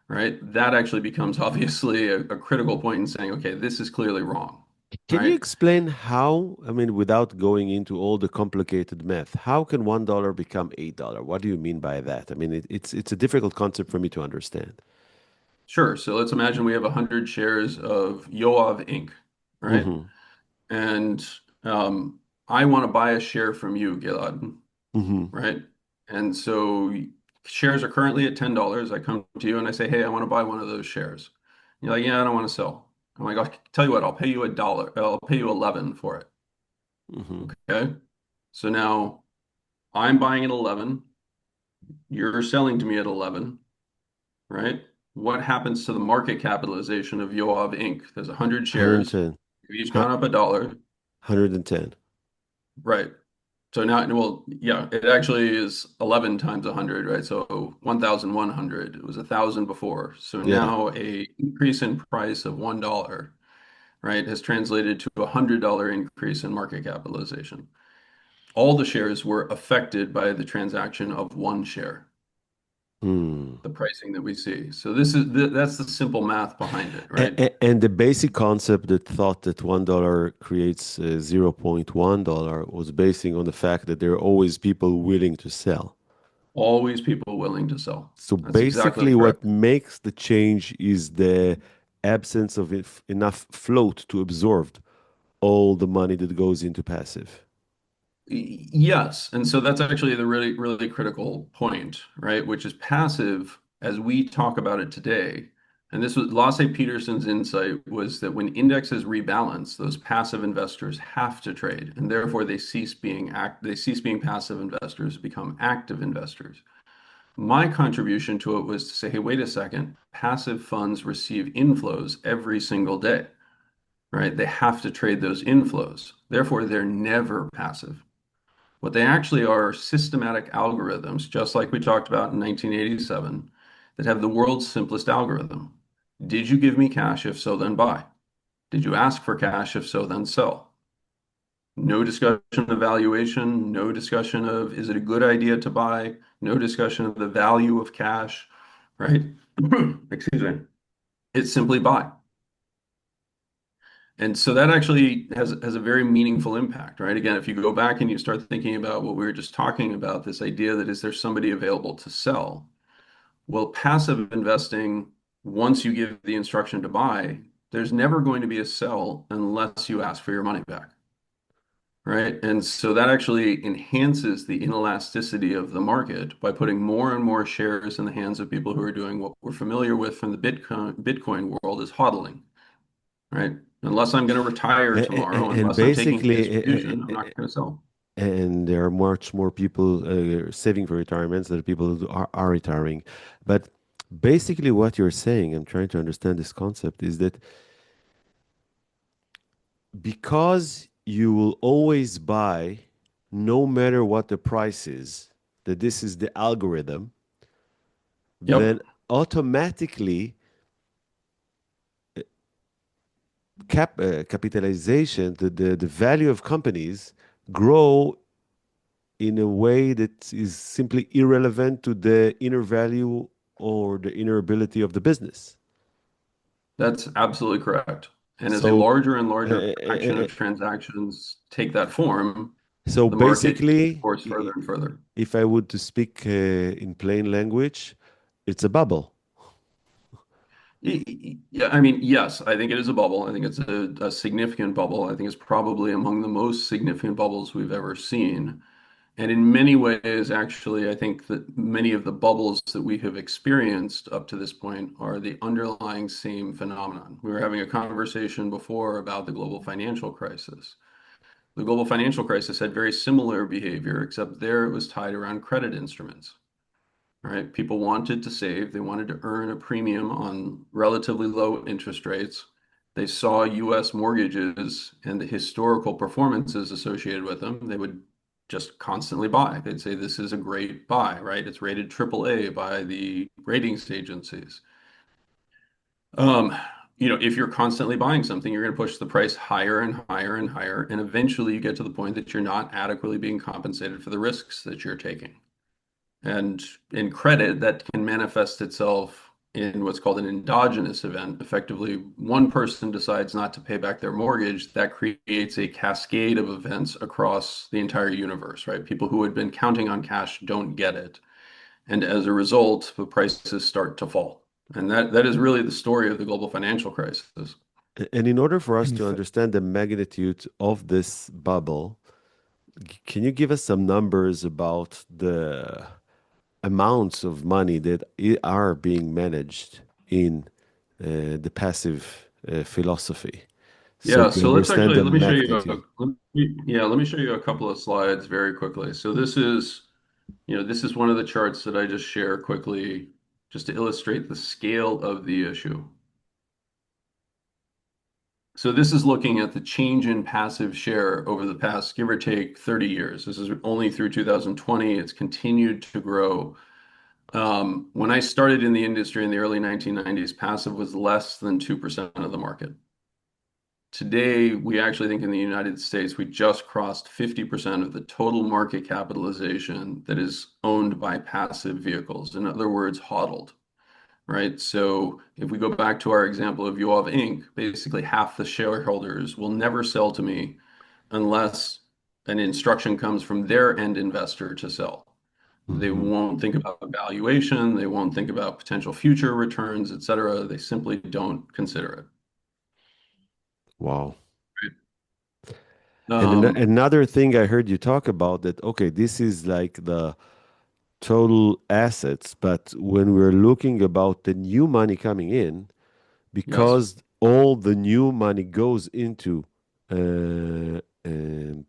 right, that actually becomes obviously a critical point in saying, okay, this is clearly wrong. Can you explain how, without going into all the complicated math, how can $1 become $8? What do you mean by that? It's a difficult concept for me to understand. Sure. So let's imagine we have 100 shares of Yoav Inc., right? Mm-hmm. And I want to buy a share from you, Gilad, right? And so shares are currently at $10. I come to you and I say, hey, I want to buy one of those shares. You're like, yeah, I don't want to sell. I'm like, I'll tell you what, I'll pay you $1. I'll pay you 11 for it. Okay. So now I'm buying at 11. You're selling to me at 11, right? What happens to the market capitalization of Yoav Inc.? There's 100 shares. 110. We've each gone up $1. 110. Right. So now, well, yeah, it actually is 11 times 100, right? So 1,100. It was 1,000 before. So Yeah. now a increase in price of $1, right, has translated to a $100 increase in market capitalization. All the shares were affected by the transaction of one share, the pricing that we see. So that's the simple math behind it, right? And the basic concept that thought that $1 creates $0.1 was basing on the fact that there are always people willing to sell. Always people willing to sell. So That's exactly basically what correct. makes the change is the absence of enough float to absorb all the money that goes into passive. Yes. And so that's actually the really, really critical point, right? Which is passive as we talk about it today. And this was Lasse Peterson's insight was that when indexes rebalance, those passive investors have to trade, and therefore they cease being passive investors, become active investors. My contribution to it was to say, hey, wait a second, passive funds receive inflows every single day, right? They have to trade those inflows. Therefore, they're never passive. What they actually are systematic algorithms, just like we talked about in 1987, that have the world's simplest algorithm. Did you give me cash? If so, then buy. Did you ask for cash? If so, then sell. No discussion of valuation, no discussion of is it a good idea to buy, no discussion of the value of cash, right? Excuse me. It's simply buy. And so that actually has a very meaningful impact, right? Again, if you go back and you start thinking about what we were just talking about, this idea that is there somebody available to sell? Well, passive investing, once you give the instruction to buy, there's never going to be a sell unless you ask for your money back, right? And so that actually enhances the inelasticity of the market by putting more and more shares in the hands of people who are doing what we're familiar with from the Bitcoin world is hodling, right? Unless I'm going to retire tomorrow, And unless I'm taking a basically, distribution, I'm not going to sell. and there are much more people saving for retirements than people who are retiring. But basically, what you're saying, I'm trying to understand this concept, is that because you will always buy no matter what the price is, that this is the algorithm, then Yep. automatically capitalization, the value of companies grow in a way that is simply irrelevant to the inner value or the inner ability of the business. That's absolutely correct. And as a So, larger and larger fraction uh, of transactions take that form, so the market is basically, forced further and further. if I would to speak in plain language, it's a bubble. Yeah, I mean, yes, I think it is a bubble. I think it's a significant bubble. I think it's probably among the most significant bubbles we've ever seen. And in many ways, actually, I think that many of the bubbles that we have experienced up to this point are the underlying same phenomenon. We were having a conversation before about the global financial crisis. The global financial crisis had very similar behavior, except there it was tied around credit instruments, right? People wanted to save, they wanted to earn a premium on relatively low interest rates. They saw US mortgages and the historical performances associated with them. They would just constantly buy. They'd say, this is a great buy, right? It's rated AAA by the ratings agencies. Um, if you're constantly buying something, you're going to push the price higher and higher and higher. And eventually you get to the point that you're not adequately being compensated for the risks that you're taking. And in credit, that can manifest itself in what's called an endogenous event. Effectively, one person decides not to pay back their mortgage. That creates a cascade of events across the entire universe, right? People who had been counting on cash don't get it. And as a result, the prices start to fall. And that is really the story of the global financial crisis. And in order for us to understand the magnitude of this bubble, can you give us some numbers about the amounts of money that are being managed in the passive philosophy, so Yeah, to so let's understand actually the let me show you magnitude? let me show you a couple of slides very quickly. So this is one of the charts that I just share quickly just to illustrate the scale of the issue. So this is looking at the change in passive share over the past, give or take, 30 years. This is only through 2020. It's continued to grow. When I started in the industry in the early 1990s, passive was less than 2% of the market. Today, we actually think in the United States, we just crossed 50% of the total market capitalization that is owned by passive vehicles. In other words, hodled, right? So if we go back to our example of Yoav Inc., basically half the shareholders will never sell to me unless an instruction comes from their end investor to sell. They won't think about valuation. They won't think about potential future returns, et cetera. They simply don't consider it. Wow. Right. And another thing I heard you talk about that, okay, this is like the total assets, but when we're looking about the new money coming in, because all the new money goes into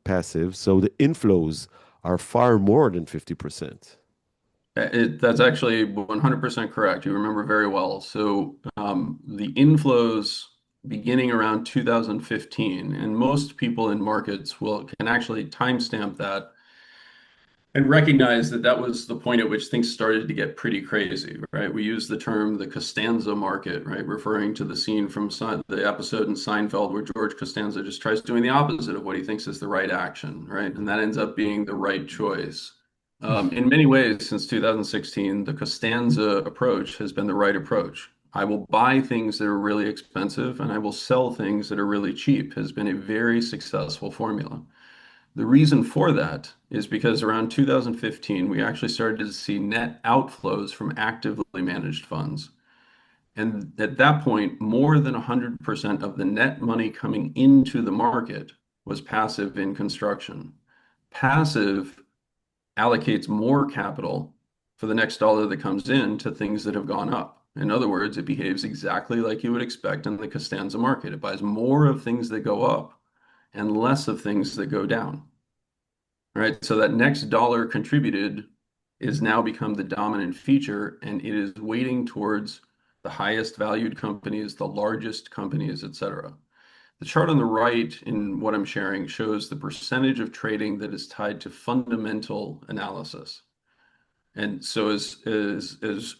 passive, so the inflows are far more than 50%. That's actually 100% correct. You remember very well. So the inflows beginning around 2015, and most people in markets can actually timestamp that and recognize that that was the point at which things started to get pretty crazy, right? We use the term the Costanza market, right? Referring to the scene from the episode in Seinfeld where George Costanza just tries doing the opposite of what he thinks is the right action, right? And that ends up being the right choice. In many ways, since 2016, the Costanza approach has been the right approach. I will buy things that are really expensive and I will sell things that are really cheap has been a very successful formula. The reason for that is because around 2015, we actually started to see net outflows from actively managed funds. And at that point, more than 100% of the net money coming into the market was passive in construction. Passive allocates more capital for the next dollar that comes in to things that have gone up. In other words, it behaves exactly like you would expect in the Costanza market. It buys more of things that go up and less of things that go down. Right? So that next dollar contributed is now become the dominant feature, and it is weighting towards the highest valued companies, the largest companies, et cetera. The chart on the right in what I'm sharing shows the percentage of trading that is tied to fundamental analysis. And so as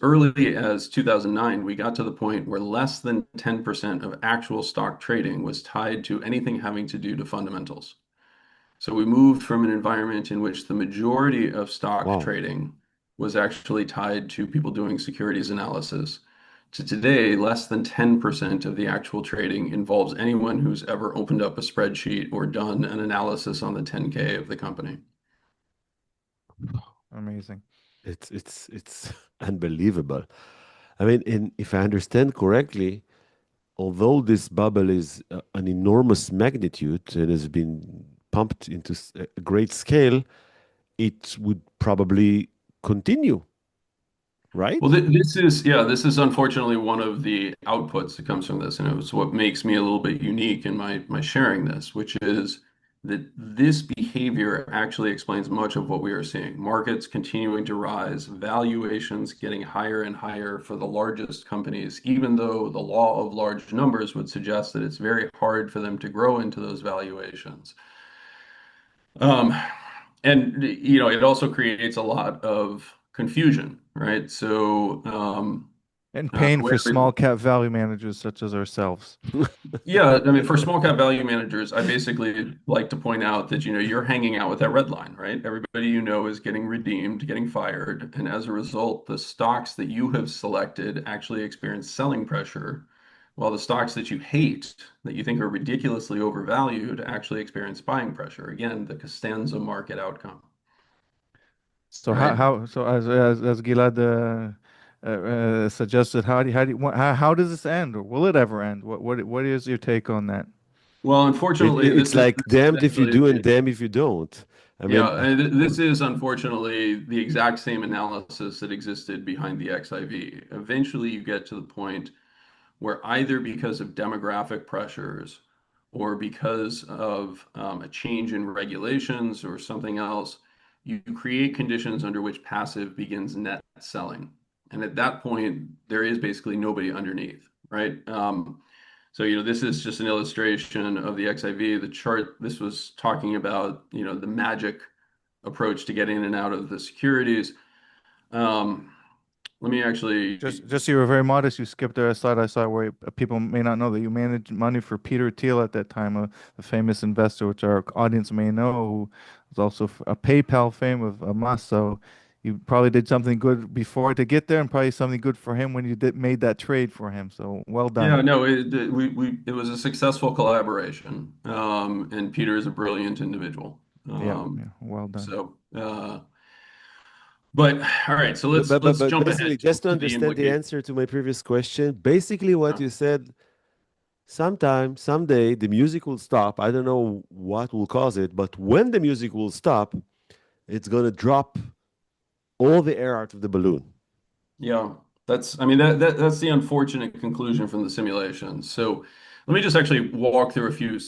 early as 2009, we got to the point where less than 10% of actual stock trading was tied to anything having to do to fundamentals. So we moved from an environment in which the majority of stock trading was actually tied to people doing securities analysis to today, less than 10% of the actual trading involves anyone who's ever opened up a spreadsheet or done an analysis on the 10K of the company. Amazing. It's unbelievable. I mean, if I understand correctly, although this bubble is an enormous magnitude and has been pumped into a great scale, it would probably continue, right? Well, this is unfortunately one of the outputs that comes from this, and it's what makes me a little bit unique in my sharing this, which is that this behavior actually explains much of what we are seeing. Markets continuing to rise, valuations getting higher and higher for the largest companies, even though the law of large numbers would suggest that it's very hard for them to grow into those valuations. And it also creates a lot of confusion, right? So and pain for small cap value managers such as ourselves. Yeah, I mean, for small cap value managers, I basically like to point out that you're hanging out with that red line, right? Everybody is getting redeemed, getting fired, and as a result, the stocks that you have selected actually experience selling pressure, while the stocks that you hate, that you think are ridiculously overvalued, actually experience buying pressure. Again, the Costanza market outcome. So right? so as Gilad suggested, how does this end, or will it ever end? What is your take on that? Well, unfortunately, It's like damned if you do and damned if you don't. I mean, and this is unfortunately the exact same analysis that existed behind the XIV. Eventually, you get to the point where either because of demographic pressures or because of a change in regulations or something else, you create conditions under which passive begins net selling. And at that point, there is basically nobody underneath, right? So, this is just an illustration of the XIV. The chart, this was talking about, the magic approach to get in and out of the securities. Let me actually Just so you were very modest, you skipped a slide I saw where people may not know that you managed money for Peter Thiel at that time, a famous investor, which our audience may know, who was also a PayPal fame of a must. So you probably did something good before to get there, and probably something good for him when you made that trade for him. So well Yeah, done. no, it was a successful collaboration. And Peter is a brilliant individual. Yeah, yeah, well done. So, but all right, so let's jump basically, ahead just to the understand the implication. answer to my previous question, basically what you said, sometime, someday, the music will stop. I don't know what will cause it, but when the music will stop, it's going to drop all the air out of the balloon. Yeah, that's the unfortunate conclusion from the simulation. So let me just actually walk through a few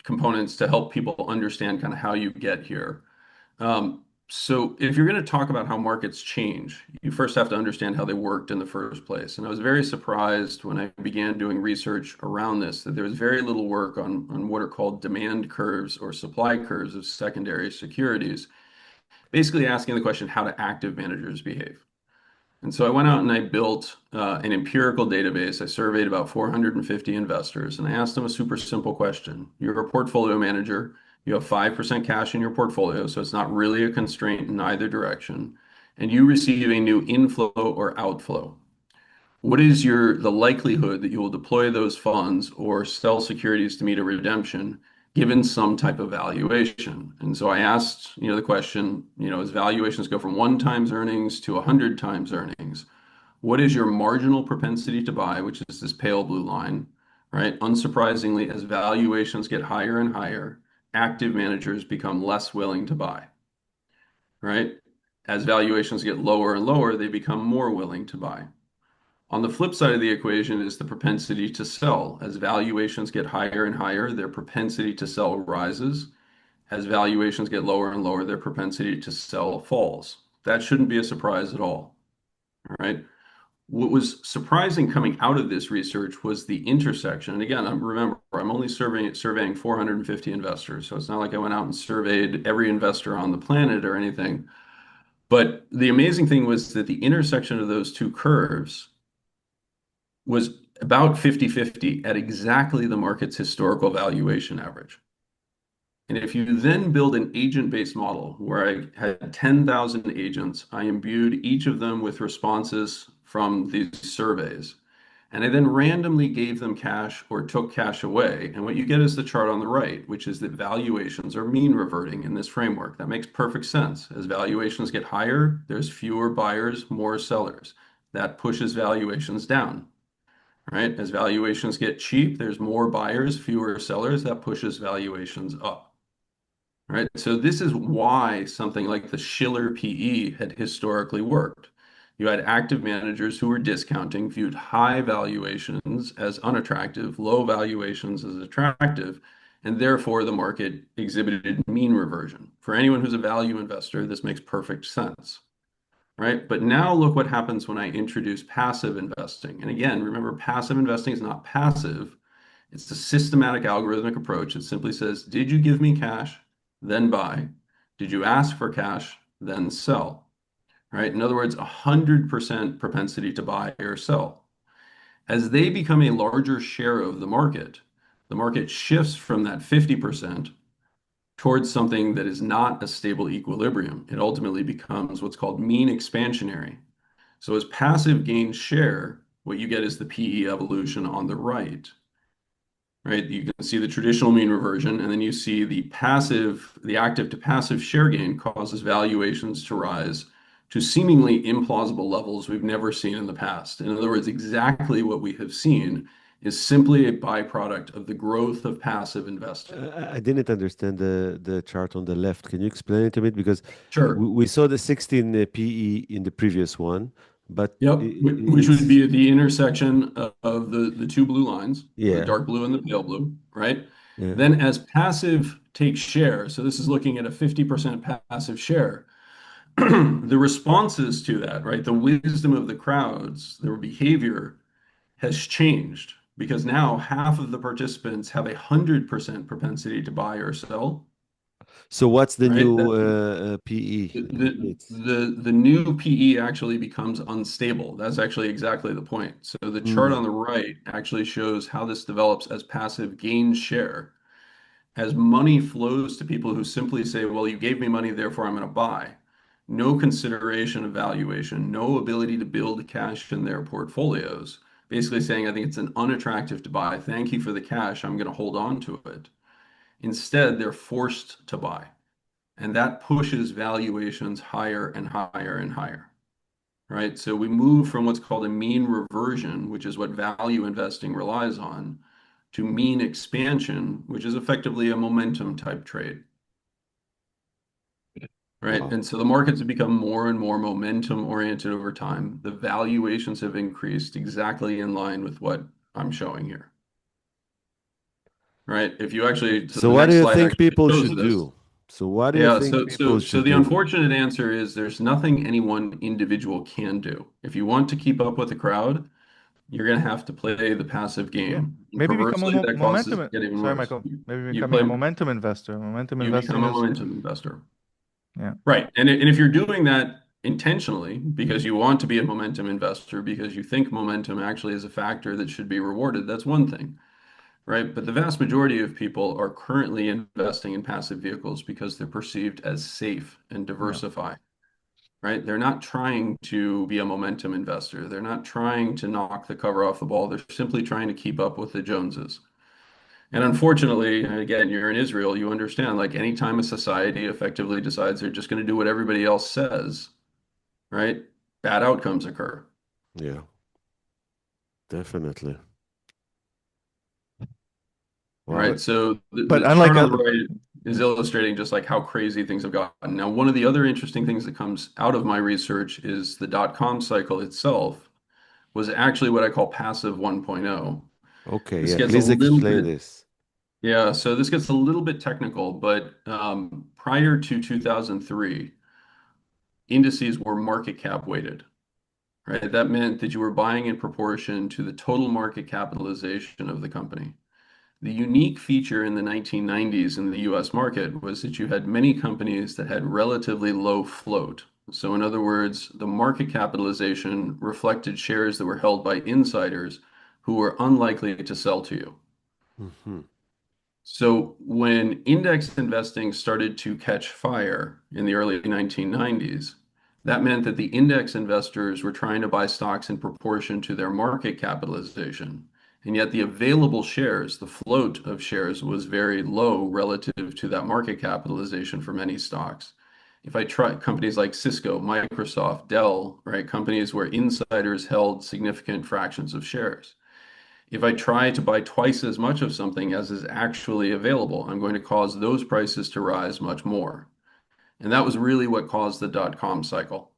components to help people understand kind of how you get here. So if you're going to talk about how markets change, you first have to understand how they worked in the first place. And I was very surprised when I began doing research around this, that there was very little work on what are called demand curves or supply curves of secondary securities, basically asking the question, how do active managers behave? And so I went out and I built an empirical database. I surveyed about 450 investors, and I asked them a super simple question. You're a portfolio manager. You have 5% cash in your portfolio, so it's not really a constraint in either direction. And you receive a new inflow or outflow. What is the likelihood that you will deploy those funds or sell securities to meet a redemption given some type of valuation? And so I asked, the question, as valuations go from 1x earnings to 100x earnings, what is your marginal propensity to buy, which is this pale blue line, right? Unsurprisingly, as valuations get higher and higher, active managers become less willing to buy, right? As valuations get lower and lower, they become more willing to buy. On the flip side of the equation is the propensity to sell. As valuations get higher and higher, their propensity to sell rises. As valuations get lower and lower, their propensity to sell falls. That shouldn't be a surprise at all. All right. What was surprising coming out of this research was the intersection. And again, remember, I'm only surveying 450 investors. So it's not like I went out and surveyed every investor on the planet or anything. But the amazing thing was that the intersection of those two curves was about 50-50 at exactly the market's historical valuation average. And if you then build an agent-based model where I had 10,000 agents, I imbued each of them with responses from these surveys, and I then randomly gave them cash or took cash away. And what you get is the chart on the right, which is that valuations are mean reverting in this framework. That makes perfect sense. As valuations get higher, there's fewer buyers, more sellers. That pushes valuations down. Right? As valuations get cheap, there's more buyers, fewer sellers. That pushes valuations up. Right? So this is why something like the Shiller PE had historically worked. You had active managers who were discounting, viewed high valuations as unattractive, low valuations as attractive, and therefore the market exhibited mean reversion. For anyone who's a value investor, this makes perfect sense. Right? But now look what happens when I introduce passive investing. And again, remember, passive investing is not passive. It's a systematic algorithmic approach. It simply says, did you give me cash? Then buy. Did you ask for cash? Then sell. Right? In other words, 100% propensity to buy or sell. As they become a larger share of the market shifts from that 50% towards something that is not a stable equilibrium. It ultimately becomes what's called mean expansionary. So as passive gains share, what you get is the PE evolution on the right. Right? You can see the traditional mean reversion, and then you see the active to passive share gain causes valuations to rise to seemingly implausible levels we've never seen in the past. In other words, exactly what we have seen is simply a byproduct of the growth of passive investing. I didn't understand the chart on the left. Can you explain it a bit? Because sure. we saw the 16 PE in the previous one, but yep, which would be the intersection of the two blue lines, yeah, the dark blue and the pale blue, right? Yeah. Then as passive takes share, so this is looking at a 50% passive share, the responses to that, right? The wisdom of the crowds, their behavior has changed, because now half of the participants have 100% propensity to buy or sell. So what's the Right? new PE? The new PE actually becomes unstable. That's actually exactly the point. So the chart on the right actually shows how this develops as passive gains share. As money flows to people who simply say, well, you gave me money, therefore I'm going to buy. No consideration of valuation, no ability to build cash in their portfolios. Basically saying, I think it's an unattractive to buy. Thank you for the cash. I'm going to hold on to it. Instead, they're forced to buy. And that pushes valuations higher and higher and higher, right? So we move from what's called a mean reversion, which is what value investing relies on, to mean expansion, which is effectively a momentum type trade, right? Wow. And so the markets have become more and more momentum oriented over time. The valuations have increased exactly in line with what I'm showing here, right? If you actually, So the what do next you slide think actually people shows should this. do? So what do you Yeah, think people so should the do? unfortunate answer is there's nothing any one individual can do. If you want to keep up with the crowd, you're going to have to play the passive Yeah. game. And Maybe become a perversely, that causes it momentum. to get even Sorry, worse. Michael. Maybe You becoming play, a momentum investor. Momentum you become investing a is, momentum investor. yeah. Right. And if you're doing that intentionally because you want to be a momentum investor, because you think momentum actually is a factor that should be rewarded, that's one thing. Right. But the vast majority of people are currently investing in passive vehicles because they're perceived as safe and diversify. Right? They're not trying to be a momentum investor. They're not trying to knock the cover off the ball. They're simply trying to keep up with the Joneses. And unfortunately, again, you're in Israel, you understand, like anytime a society effectively decides they're just going to do what everybody else says, right? Bad outcomes occur. Yeah, definitely. Wow. Right. So But the unlike chart on the other, right is illustrating just like how crazy things have gotten. Now, one of the other interesting things that comes out of my research is the dot-com cycle itself was actually what I call passive 1.0. Okay, This yeah, gets a please little explain bit, this. yeah, so this gets a little bit technical, but prior to 2003, indices were market cap weighted, right? That meant that you were buying in proportion to the total market capitalization of the company. The unique feature in the 1990s in the US market was that you had many companies that had relatively low float. So, in other words, the market capitalization reflected shares that were held by insiders who were unlikely to sell to you. Mhm. So, when index investing started to catch fire in the early 1990s, that meant that the index investors were trying to buy stocks in proportion to their market capitalization. And yet the available shares, the float of shares was very low relative to that market capitalization for many stocks. If I try companies like Cisco, Microsoft, Dell, right, companies where insiders held significant fractions of shares. If I try to buy twice as much of something as is actually available, I'm going to cause those prices to rise much more. And that was really what caused the dot-com cycle.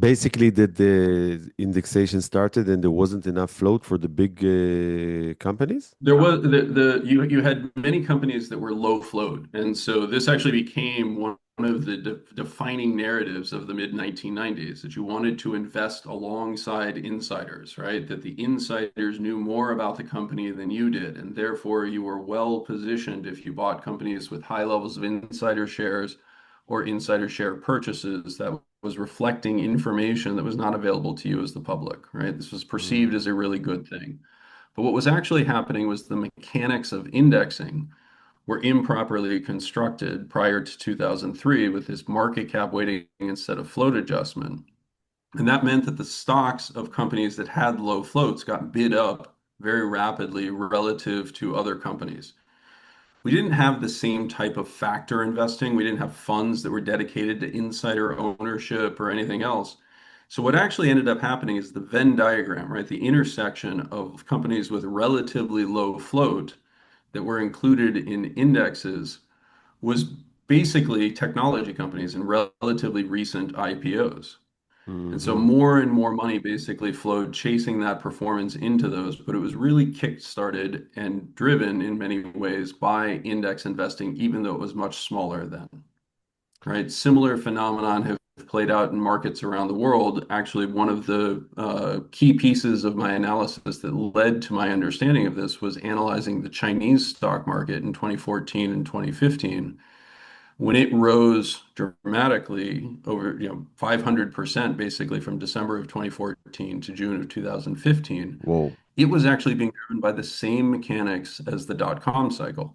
Basically, the indexation started and there wasn't enough float for the big companies? There was you had many companies that were low float, and so this actually became one of the defining narratives of the mid 1990s, that you wanted to invest alongside insiders, right? That the insiders knew more about the company than you did, and therefore you were well positioned if you bought companies with high levels of insider shares or insider share purchases that was reflecting information that was not available to you as the public, right? This was perceived as a really good thing. But what was actually happening was the mechanics of indexing were improperly constructed prior to 2003 with this market cap weighting instead of float adjustment. And that meant that the stocks of companies that had low floats got bid up very rapidly relative to other companies. We didn't have the same type of factor investing. We didn't have funds that were dedicated to insider ownership or anything else. So what actually ended up happening is the Venn diagram, right? The intersection of companies with relatively low float that were included in indexes was basically technology companies and relatively recent IPOs. And so Mhm. more and more money basically flowed chasing that performance into those, but it was really kick-started and driven in many ways by index investing, even though it was much smaller then, right? Similar phenomenon have played out in markets around the world, actually one of the key pieces of my analysis that led to my understanding of this was analyzing the Chinese stock market in 2014 and 2015. When it rose dramatically over 500% basically from December of 2014 to June of 2015, Whoa. it was actually being driven by the same mechanics as the dot-com cycle.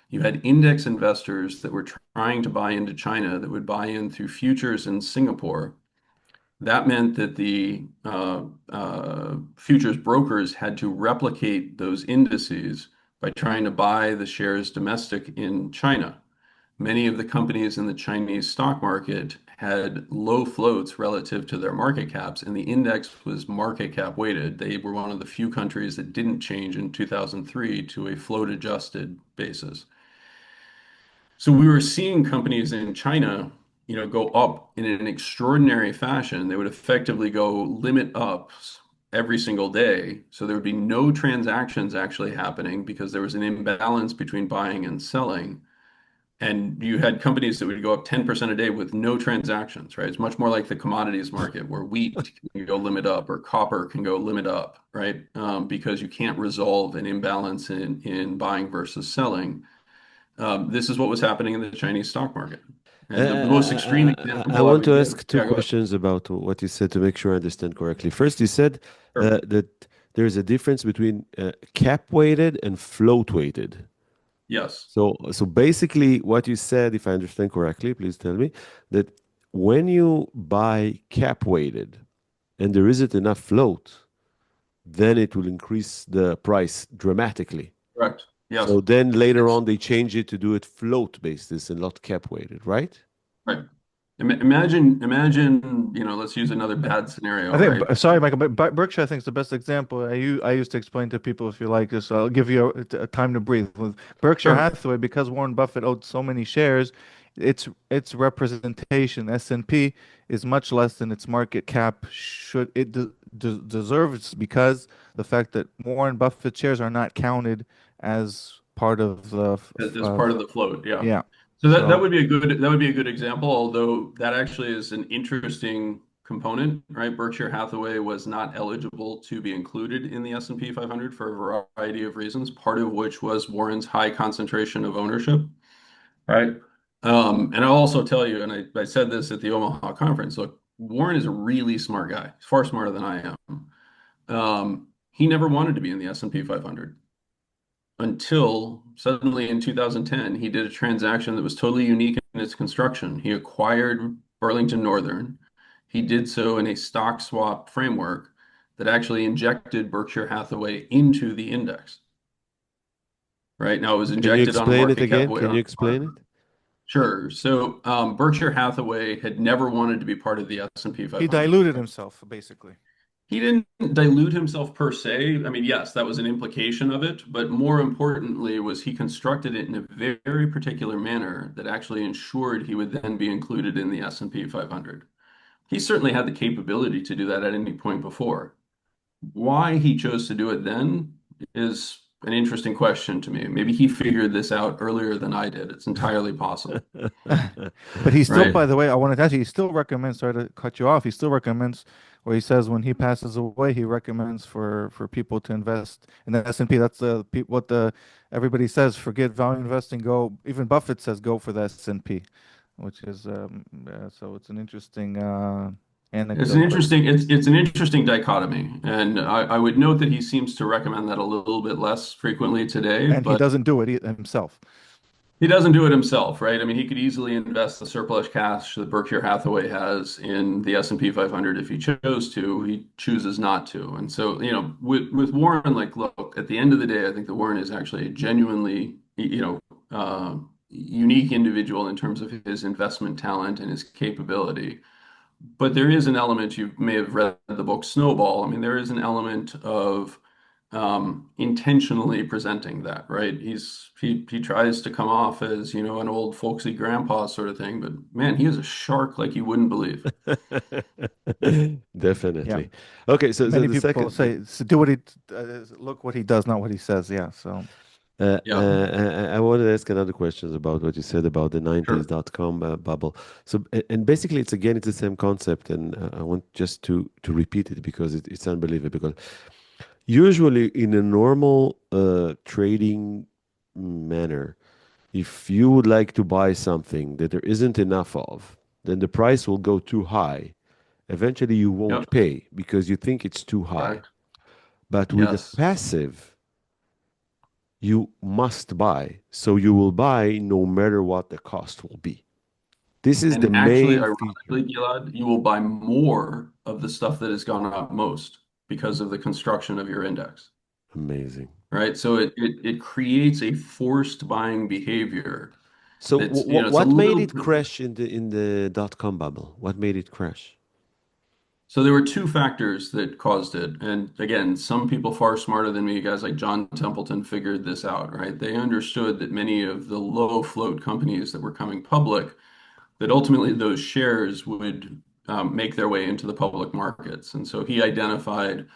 You had index investors that were trying to buy into China that would buy in through futures in Singapore. That meant that the futures brokers had to replicate those indices by trying to buy the shares domestic in China. Many of the companies in the Chinese stock market had low floats relative to their market caps, and the index was market cap weighted. They were one of the few countries that didn't change in 2003 to a float adjusted basis. So we were seeing companies in China, go up in an extraordinary fashion. They would effectively go limit ups every single day. So there would be no transactions actually happening because there was an imbalance between buying and selling. And you had companies that would go up 10% a day with no transactions, right? It's much more like the commodities market where wheat can go limit up or copper can go limit up, right? Because you can't resolve an imbalance in buying versus selling. This is what was happening in the Chinese stock market. And the most extreme example I want to would ask give- two Yeah, go ahead. questions about what you said to make sure I understand correctly. First, you said Sure. that there's a difference between cap weighted and float weighted. Yes. So basically, what you said, if I understand correctly, please tell me, that when you buy cap weighted and there isn't enough float, then it will increase the price dramatically. Correct. Yes. So then later on, they change it to do it float basis and not cap weighted, right? Right. Imagine, let's use another bad scenario, I think, right? sorry, Michael, but Berkshire, I think, is the best example. I used to explain to people, if you like this, I'll give you a time to breathe. With Berkshire Sure. Hathaway, because Warren Buffett owed so many shares, its representation, S&P, is much less than its market cap should it deserves, because the fact that Warren Buffett shares are not counted as part of the As part of the float, yeah. yeah. So that So- would be a good example, although that actually is an interesting component, right? Berkshire Hathaway was not eligible to be included in the S&P 500 for a variety of reasons, part of which was Warren's high concentration of ownership, right? And I'll also tell you, and I said this at the Omaha conference, look, Warren is a really smart guy, far smarter than I am. He never wanted to be in the S&P 500. Until suddenly in 2010, he did a transaction that was totally unique in its construction. He acquired Burlington Northern. He did so in a stock swap framework that actually injected Berkshire Hathaway into the index. Right now, it was Can you injected on a explain it market cap. again? Can you explain it? Sure. So Berkshire Hathaway had never wanted to be part of the S&P 500. he diluted himself, basically. He didn't dilute himself per se. I mean, yes, that was an implication of it, but more importantly was he constructed it in a very particular manner that actually ensured he would then be included in the S&P 500. He certainly had the capability to do that at any point before. Why he chose to do it then is an interesting question to me. Maybe he figured this out earlier than I did. It's entirely possible. But he still, Right. by the way, I wanted to ask you, he still recommends, sorry to cut you off, he still recommends, where he says when he passes away, he recommends for people to invest in the S&P. That's what everybody says, forget value investing, go, even Buffett says go for the S&P, which is, so it's an interesting anecdote. It's an interesting dichotomy. And I would note that he seems to recommend that a little bit less frequently today, And he but doesn't do it himself. he doesn't do it himself, right? I mean, he could easily invest the surplus cash that Berkshire Hathaway has in the S&P 500 if he chose to. He chooses not to. And so, with Warren, like, look, at the end of the day, I think that Warren is actually a genuinely, unique individual in terms of his investment talent and his capability. But there is an element, you may have read the book Snowball. I mean, there is an element of intentionally presenting that, right? He tries to come off as, an old folksy grandpa sort of thing, but man, he is a shark like you wouldn't believe. Definitely. Okay, so Many the people second say, so do what he, look what he does, not what he says. Yeah. So Yeah, I wanted to ask another question about what you said about the 90s sure. dot-com bubble. So, and basically, it's the same concept, and I want just to repeat it because it's unbelievable. Because usually, in a normal trading manner, if you would like to buy something that there isn't enough of, then the price will go too high. Eventually, you won't Yep, pay because you think it's too high. correct. But with the Yes. passive, you must buy. So you will buy no matter what the cost will be. This is the And actually, main feature. ironically, Gilad, you will buy more of the stuff that has gone up most because of the construction of your index, Amazing. right? So it creates a forced buying behavior So that's, you know, it's a what made little. it crash in the dot-com bubble? What made it crash? So there were two factors that caused it. And again, some people far smarter than me, guys like John Templeton, figured this out, right? They understood that many of the low float companies that were coming public, that ultimately those shares would make their way into the public markets. And so he identified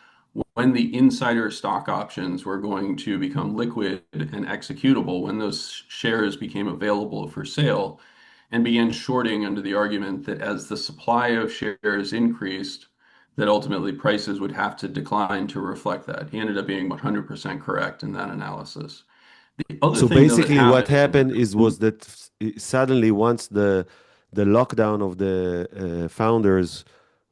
when the insider stock options were going to become liquid and executable, when those shares became available for sale, and began shorting under the argument that as the supply of shares increased, that ultimately prices would have to decline to reflect that. He ended up being 100% correct in that analysis. The other So thing, though, that basically, what happened. happened was that suddenly, once the lockdown of the founders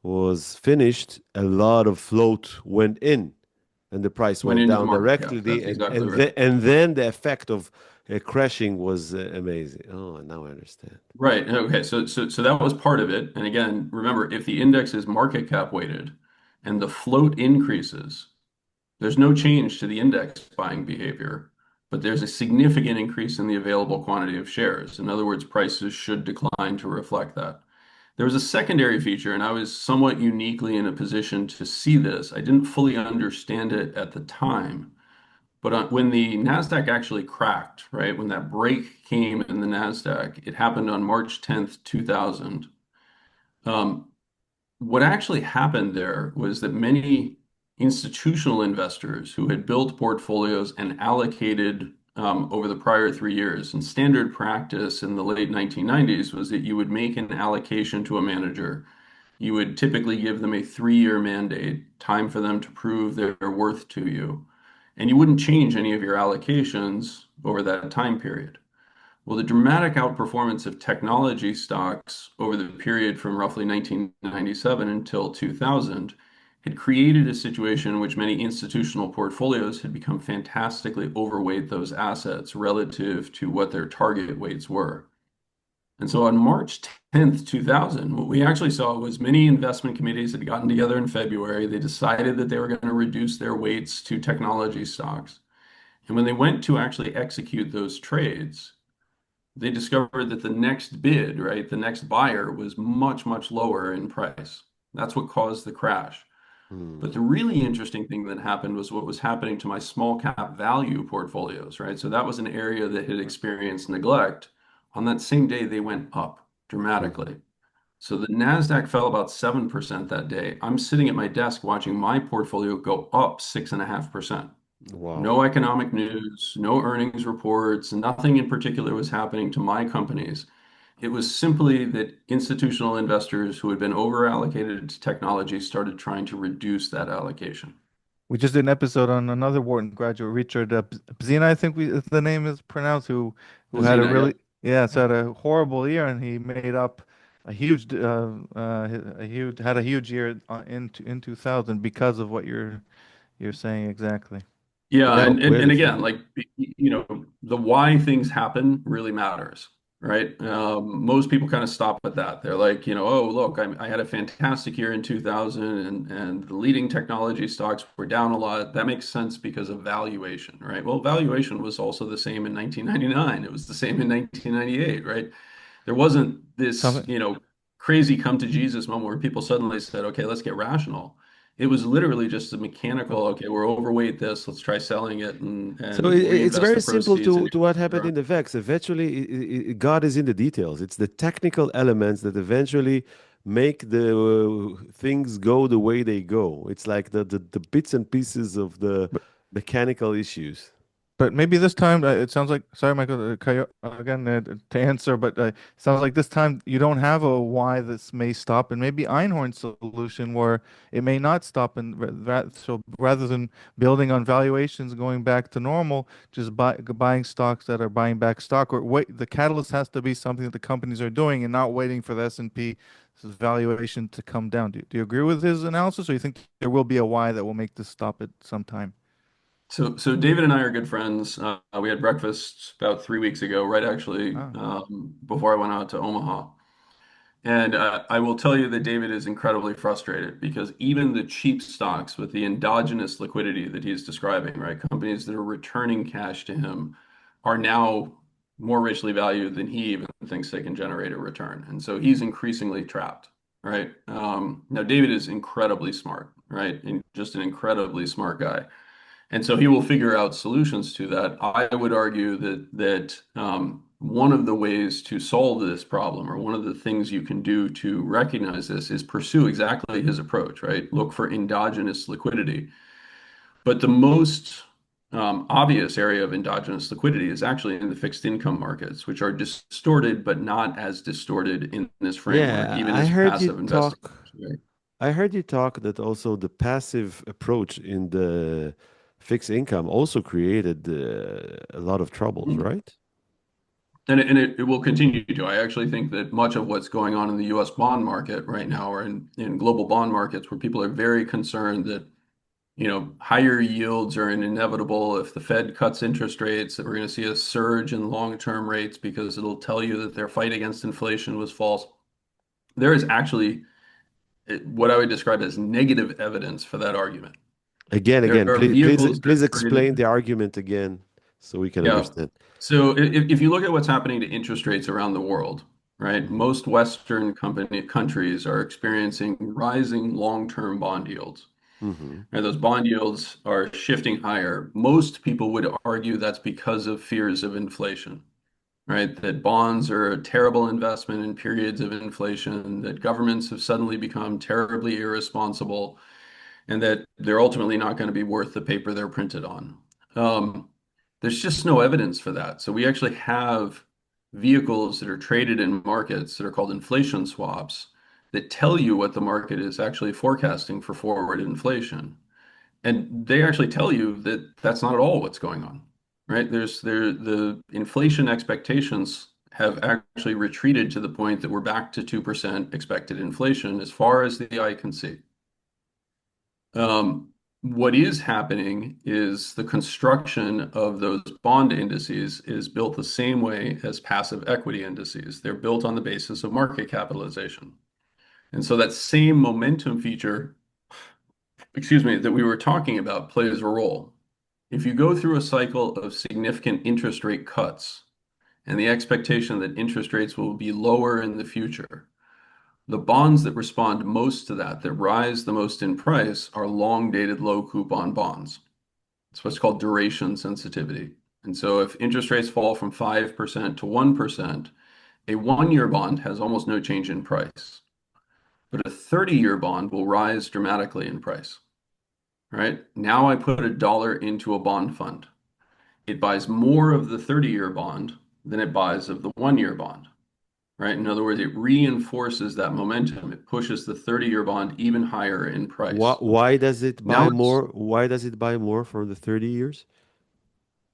was finished, a lot of float went in, and the price Went went into the down market cap. directly, That's exactly right. and then the effect of crashing was amazing. Oh, now I understand. Right. Okay. So that was part of it. And again, remember, if the index is market cap weighted and the float increases, there's no change to the index buying behavior, but there's a significant increase in the available quantity of shares. In other words, prices should decline to reflect that. There was a secondary feature, and I was somewhat uniquely in a position to see this. I didn't fully understand it at the time, but when the NASDAQ actually cracked, right, when that break came in the NASDAQ, it happened on March 10th, 2000. Um, what actually happened there was that many institutional investors who had built portfolios and allocated over the prior 3 years, and standard practice in the late 1990s was that you would make an allocation to a manager. You would typically give them a 3-year mandate, time for them to prove their worth to you, and you wouldn't change any of your allocations over that time period. Well, the dramatic outperformance of technology stocks over the period from roughly 1997 until 2000 had created a situation in which many institutional portfolios had become fantastically overweight those assets relative to what their target weights were. And so on March 10th, 2000, what we actually saw was many investment committees had gotten together in February. They decided that they were going to reduce their weights to technology stocks. And when they went to actually execute those trades, they discovered that the next bid, right, the next buyer was much, much lower in price. That's what caused the crash. But the really interesting thing that happened was what was happening to my small cap value portfolios, right? So that was an area that had experienced neglect. On that same day, they went up dramatically. So the NASDAQ fell about 7% that day. I'm sitting at my desk watching my portfolio go up 6.5%. Wow. No economic news, no earnings reports, nothing in particular was happening to my companies. It was simply that institutional investors who had been over allocated to technology started trying to reduce that allocation. We just did an episode on another Wharton graduate, Richard Pzina, I think the name is pronounced, who had a Zena, really, yep. yeah, so had a horrible year, and he made up had a huge year in 2000 because of what you're saying exactly. Yeah, Wow, and really again, funny. like, you know, the why things happen really matters, right? Most people kind of stop at that. They're like, you know, oh, look, I had a fantastic year in 2000, and the leading technology stocks were down a lot. That makes sense because of valuation, right? Well, valuation was also the same in 1999. It was the same in 1998, right? There wasn't this, Something. you know, crazy come to Jesus moment where people suddenly said, okay, let's get rational. It was literally just a mechanical, okay, we're overweight this, let's try selling it So and it's reinvest the very simple proceeds in to what happened infrastructure. in the VEX. Eventually, God is in the details. It's the technical elements that eventually make the things go the way they go. It's like the bits and pieces of the mechanical issues. But maybe this time it sounds like, sorry, Michael, again to answer, but it sounds like this time you don't have a why this may stop, and maybe Einhorn's solution where it may not stop, and so rather than building on valuations going back to normal, just buying stocks that are buying back stock, or wait, the catalyst has to be something that the companies are doing and not waiting for the S&P valuation to come down. Do you agree with his analysis, or you think there will be a why that will make this stop at some time? So David and I are good friends. We had breakfast about 3 weeks ago, right actually, before I went out to Omaha. And I will tell you that David is incredibly frustrated because even the cheap stocks with the endogenous liquidity that he's describing, right, companies that are returning cash to him are now more richly valued than he even thinks they can generate a return. And so he's increasingly trapped, right? Now, David is incredibly smart, right? And just an incredibly smart guy. And so he will figure out solutions to that. I would argue that one of the ways to solve this problem, or one of the things you can do to recognize this, is pursue exactly his approach, right? Look for endogenous liquidity. But the most obvious area of endogenous liquidity is actually in the fixed income markets, which are distorted, but not as distorted in this framework, Yeah, even I as heard you passive investing. talk. Right? I heard you talk that also the passive approach in the fixed income also created a lot of troubles, right? And it will continue to. I actually think that much of what's going on in the US bond market right now, or in global bond markets, where people are very concerned that, higher yields are inevitable if the Fed cuts interest rates, that we're going to see a surge in long-term rates because it'll tell you that their fight against inflation was false. There is actually what I would describe as negative evidence for that argument. Again, There are please, vehicles please explain the argument again so we can understand. So if you look at what's happening to interest rates around the world, right, most Western countries are experiencing rising long-term bond yields. And those bond yields are shifting higher. Most people would argue that's because of fears of inflation, right? That bonds are a terrible investment in periods of inflation, that governments have suddenly become terribly irresponsible, and that they're ultimately not going to be worth the paper they're printed on. There's just no evidence for that. So we actually have vehicles that are traded in markets that are called inflation swaps that tell you what the market is actually forecasting for forward inflation. And they actually tell you that that's not at all what's going on, right? The inflation expectations have actually retreated to the point that we're back to 2% expected inflation as far as the eye can see. What is happening is the construction of those bond indices is built the same way as passive equity indices. They're built on the basis of market capitalization. And so that same momentum feature, that we were talking about plays a role. If you go through a cycle of significant interest rate cuts and the expectation that interest rates will be lower in the future, the bonds that respond most to that rise the most in price, are long-dated, low-coupon bonds. It's what's called duration sensitivity. And so if interest rates fall from 5% to 1%, a one-year bond has almost no change in price. But a 30-year bond will rise dramatically in price, right? Now I put $1 into a bond fund. It buys more of the 30-year bond than it buys of the one-year bond. Right? In other words, it reinforces that momentum. It pushes the 30-year bond even higher in price. Why does it buy more? Why does it buy more from the 30 years?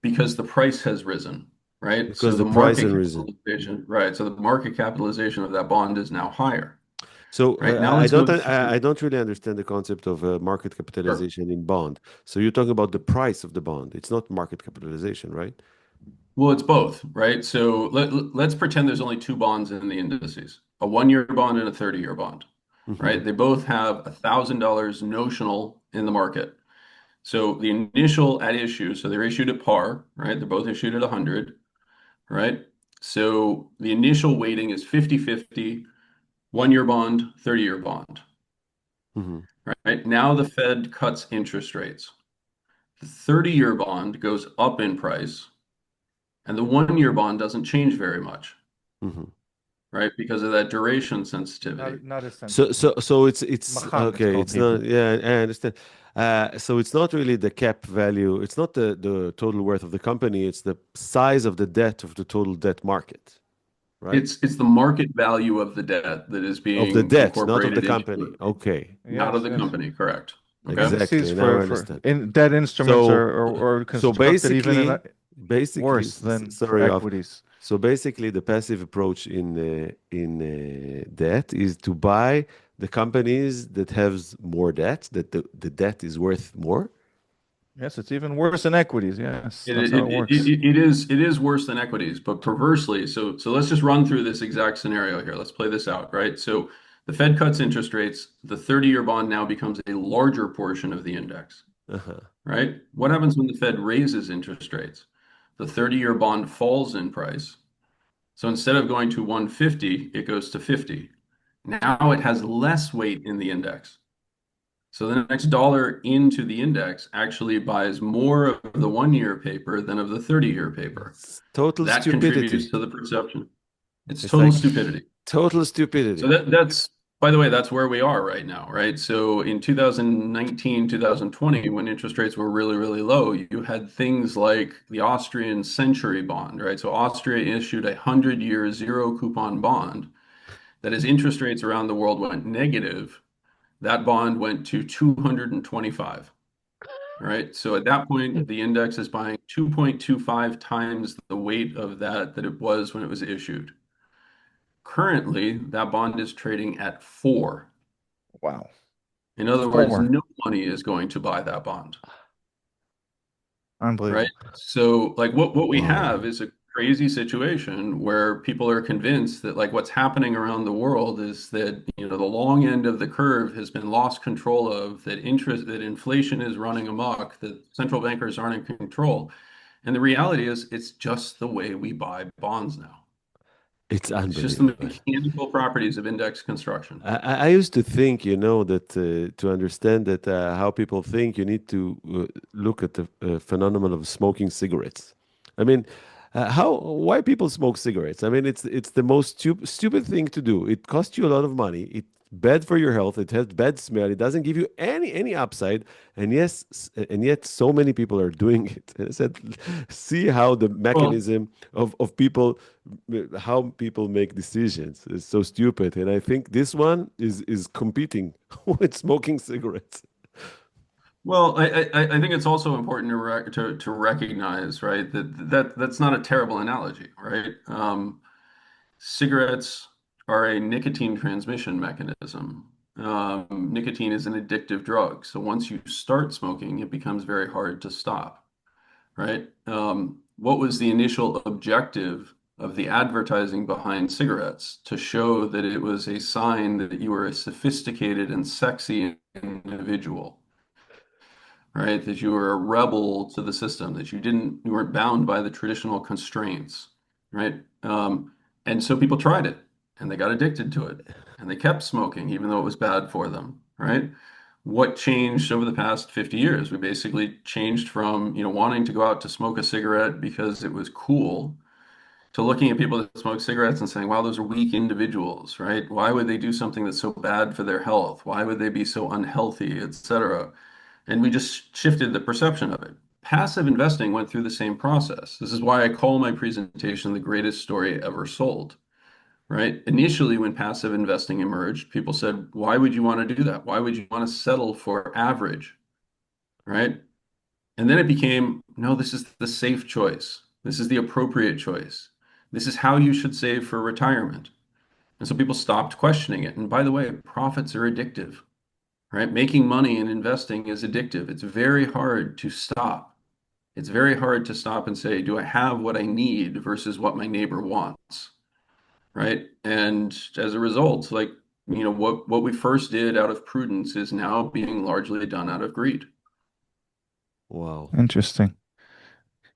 Because the price has risen, right? Because the price has risen. Right. So the market capitalization of that bond is now higher. So right? Now I don't really understand the concept of market capitalization in bond. So you're talking about the price of the bond. It's not market capitalization, right? Well, it's both, right? So let's pretend there's only two bonds in the indices, a one-year bond and a 30-year bond, right? They both have $1,000 notional in the market. So the initial at issue, so they're issued at par, right? They're both issued at 100, right? So the initial weighting is 50-50, one-year bond, 30-year bond, right? Now the Fed cuts interest rates. The 30-year bond goes up in price, and the one-year bond doesn't change very much, right? Because of that duration sensitivity. Not essential. So it's okay. It's not. Yeah, I understand. So it's not really the cap value. It's not the total worth of the company. It's the size of the debt of the total debt market, right? It's the market value of the debt that is being Of the debt, not of incorporated the company. into Okay. out of the Yes. company, correct. Okay. Exactly. Indices Now I understand. debt instruments So, are so constructed even basically, basically, worse than sorry, Yoav. equities. So basically, the passive approach in debt is to buy the companies that have more debt, that the debt is worth more. Yes, it's even worse than equities. Yes, that's how it works. It is worse than equities, but perversely. So let's just run through this exact scenario here. Let's play this out, right? So the Fed cuts interest rates. The 30-year bond now becomes a larger portion of the index, right? What happens when the Fed raises interest rates? The 30-year bond falls in price. So instead of going to 150, it goes to 50. Now it has less weight in the index. So the next dollar into the index actually buys more of the 1-year paper than of the 30-year paper. It's total That stupidity. contributes to the perception. It's It's total like stupidity. total stupidity. So that's, by the way, that's where we are right now, right? So in 2019, 2020, when interest rates were really, really low, you had things like the Austrian century bond, right? So Austria issued a 100-year zero coupon bond that as interest rates around the world went negative, that bond went to 225, right? So at that point, the index is buying 2.25 times the weight of that it was when it was issued. Currently, that bond is trading at 4. Wow. In other words, 4. no money is going to buy that bond, Unbelievable. right? So like what we Wow. have is a crazy situation where people are convinced that like what's happening around the world is that the long end of the curve has been lost control of, that inflation is running amok, that central bankers aren't in control. And the reality is it's just the way we buy bonds now. It's It's just the unbelievable. mechanical properties of index construction. I used to think, that to understand that how people think, you need to look at the phenomenon of smoking cigarettes. I mean, why people smoke cigarettes? I mean, it's the most stupid thing to do. It costs you a lot of money. It's bad for your health. It has bad smell. It doesn't give you any upside. And yet so many people are doing it. And I said, see how the mechanism of people, how people make decisions is so stupid. And I think this one is competing with smoking cigarettes. Well, I think it's also important to recognize, right, that's not a terrible analogy, right? Cigarettes are a nicotine transmission mechanism. Nicotine is an addictive drug. So once you start smoking, it becomes very hard to stop, right? What was the initial objective of the advertising behind cigarettes? To show that it was a sign that you were a sophisticated and sexy individual, right? That you were a rebel to the system, that you weren't bound by the traditional constraints, right? And so people tried it and they got addicted to it and they kept smoking even though it was bad for them, right? What changed over the past 50 years? We basically changed from, wanting to go out to smoke a cigarette because it was cool to looking at people that smoke cigarettes and saying, wow, those are weak individuals, right? Why would they do something that's so bad for their health? Why would they be so unhealthy, etc.? And we just shifted the perception of it. Passive investing went through the same process. This is why I call my presentation the greatest story ever sold, right? Initially, when passive investing emerged, people said, why would you want to do that? Why would you want to settle for average, right? And then it became, no, this is the safe choice. This is the appropriate choice. This is how you should save for retirement. And so people stopped questioning it. And by the way, profits are addictive, right? Making money and investing is addictive. It's very hard to stop. It's very hard to stop and say, do I have what I need versus what my neighbor wants, right? And as a result, like, what we first did out of prudence is now being largely done out of greed. Wow. Interesting.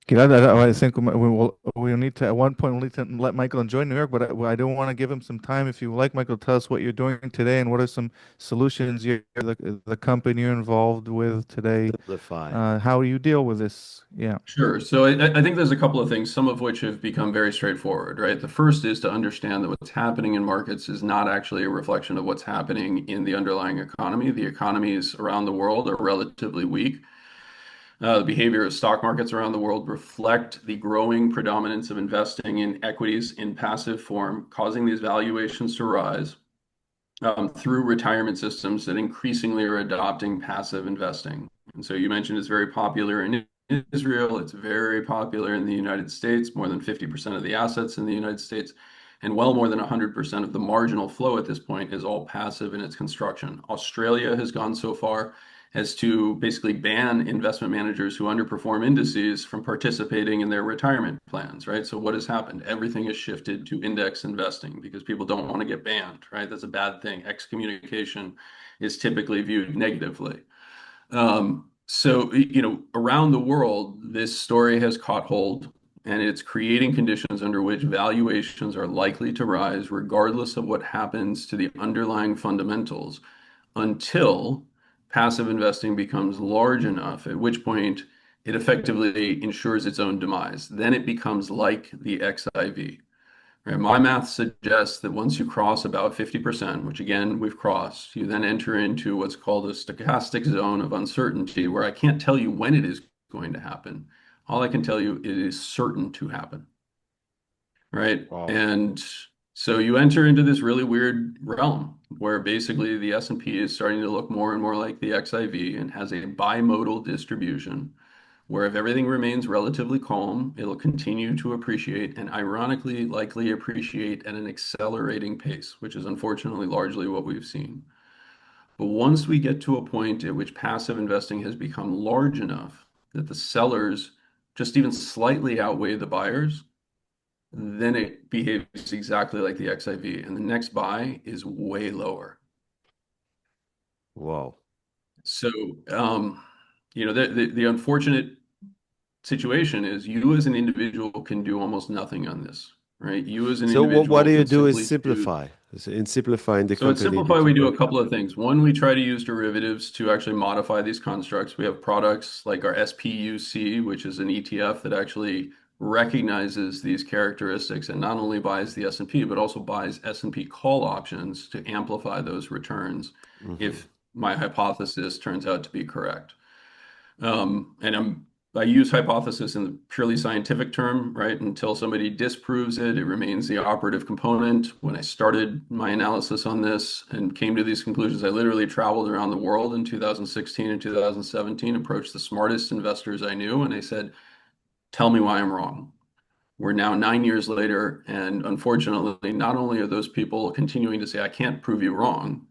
Gilad, I think we'll need to, at one point, we'll need to let Michael enjoy New York, but I don't want to give him some time. If you would like, Michael, tell us what you're doing today and what are some solutions the company you're involved with today. Simplify. How do you deal with this? Yeah. Sure. So I think there's a couple of things, some of which have become very straightforward, right? The first is to understand that what's happening in markets is not actually a reflection of what's happening in the underlying economy. The economies around the world are relatively weak. The behavior of stock markets around the world reflect the growing predominance of investing in equities in passive form, causing these valuations to rise through retirement systems that increasingly are adopting passive investing. And so you mentioned it's very popular in Israel. It's very popular in the United States, more than 50% of the assets in the United States, and well more than 100% of the marginal flow at this point is all passive in its construction. Australia has gone so far as to basically ban investment managers who underperform indices from participating in their retirement plans, right? So what has happened? Everything has shifted to index investing because people don't want to get banned, right? That's a bad thing. Excommunication is typically viewed negatively. So, around the world, this story has caught hold, and it's creating conditions under which valuations are likely to rise regardless of what happens to the underlying fundamentals until passive investing becomes large enough, at which point it effectively ensures its own demise. Then it becomes like the XIV. Right? My math suggests that once you cross about 50%, which again we've crossed, you then enter into what's called a stochastic zone of uncertainty, where I can't tell you when it is going to happen. All I can tell you it is certain to happen. Right? Wow. And so you enter into this really weird realm where basically the S&P is starting to look more and more like the XIV and has a bimodal distribution where if everything remains relatively calm, it'll continue to appreciate and ironically likely appreciate at an accelerating pace, which is unfortunately largely what we've seen. But once we get to a point at which passive investing has become large enough that the sellers just even slightly outweigh the buyers, then it behaves exactly like the XIV, and the next buy is way lower. Wow. So, the unfortunate situation is you as an individual can do almost nothing on this, right? You as an So what individual do you can do is simply simplify. In simplifying the So at company Simplify, that we you do a work. couple of things. One, we try to use derivatives to actually modify these constructs. We have products like our SPUC, which is an ETF that actually recognizes these characteristics and not only buys the S&P, but also buys S&P call options to amplify those returns if my hypothesis turns out to be correct. I use hypothesis in the purely scientific term, right? Until somebody disproves it, it remains the operative component. When I started my analysis on this and came to these conclusions, I literally traveled around the world in 2016 and 2017, approached the smartest investors I knew, and I said, tell me why I'm wrong. We're now 9 years later, and unfortunately, not only are those people continuing to say, I can't prove you wrong,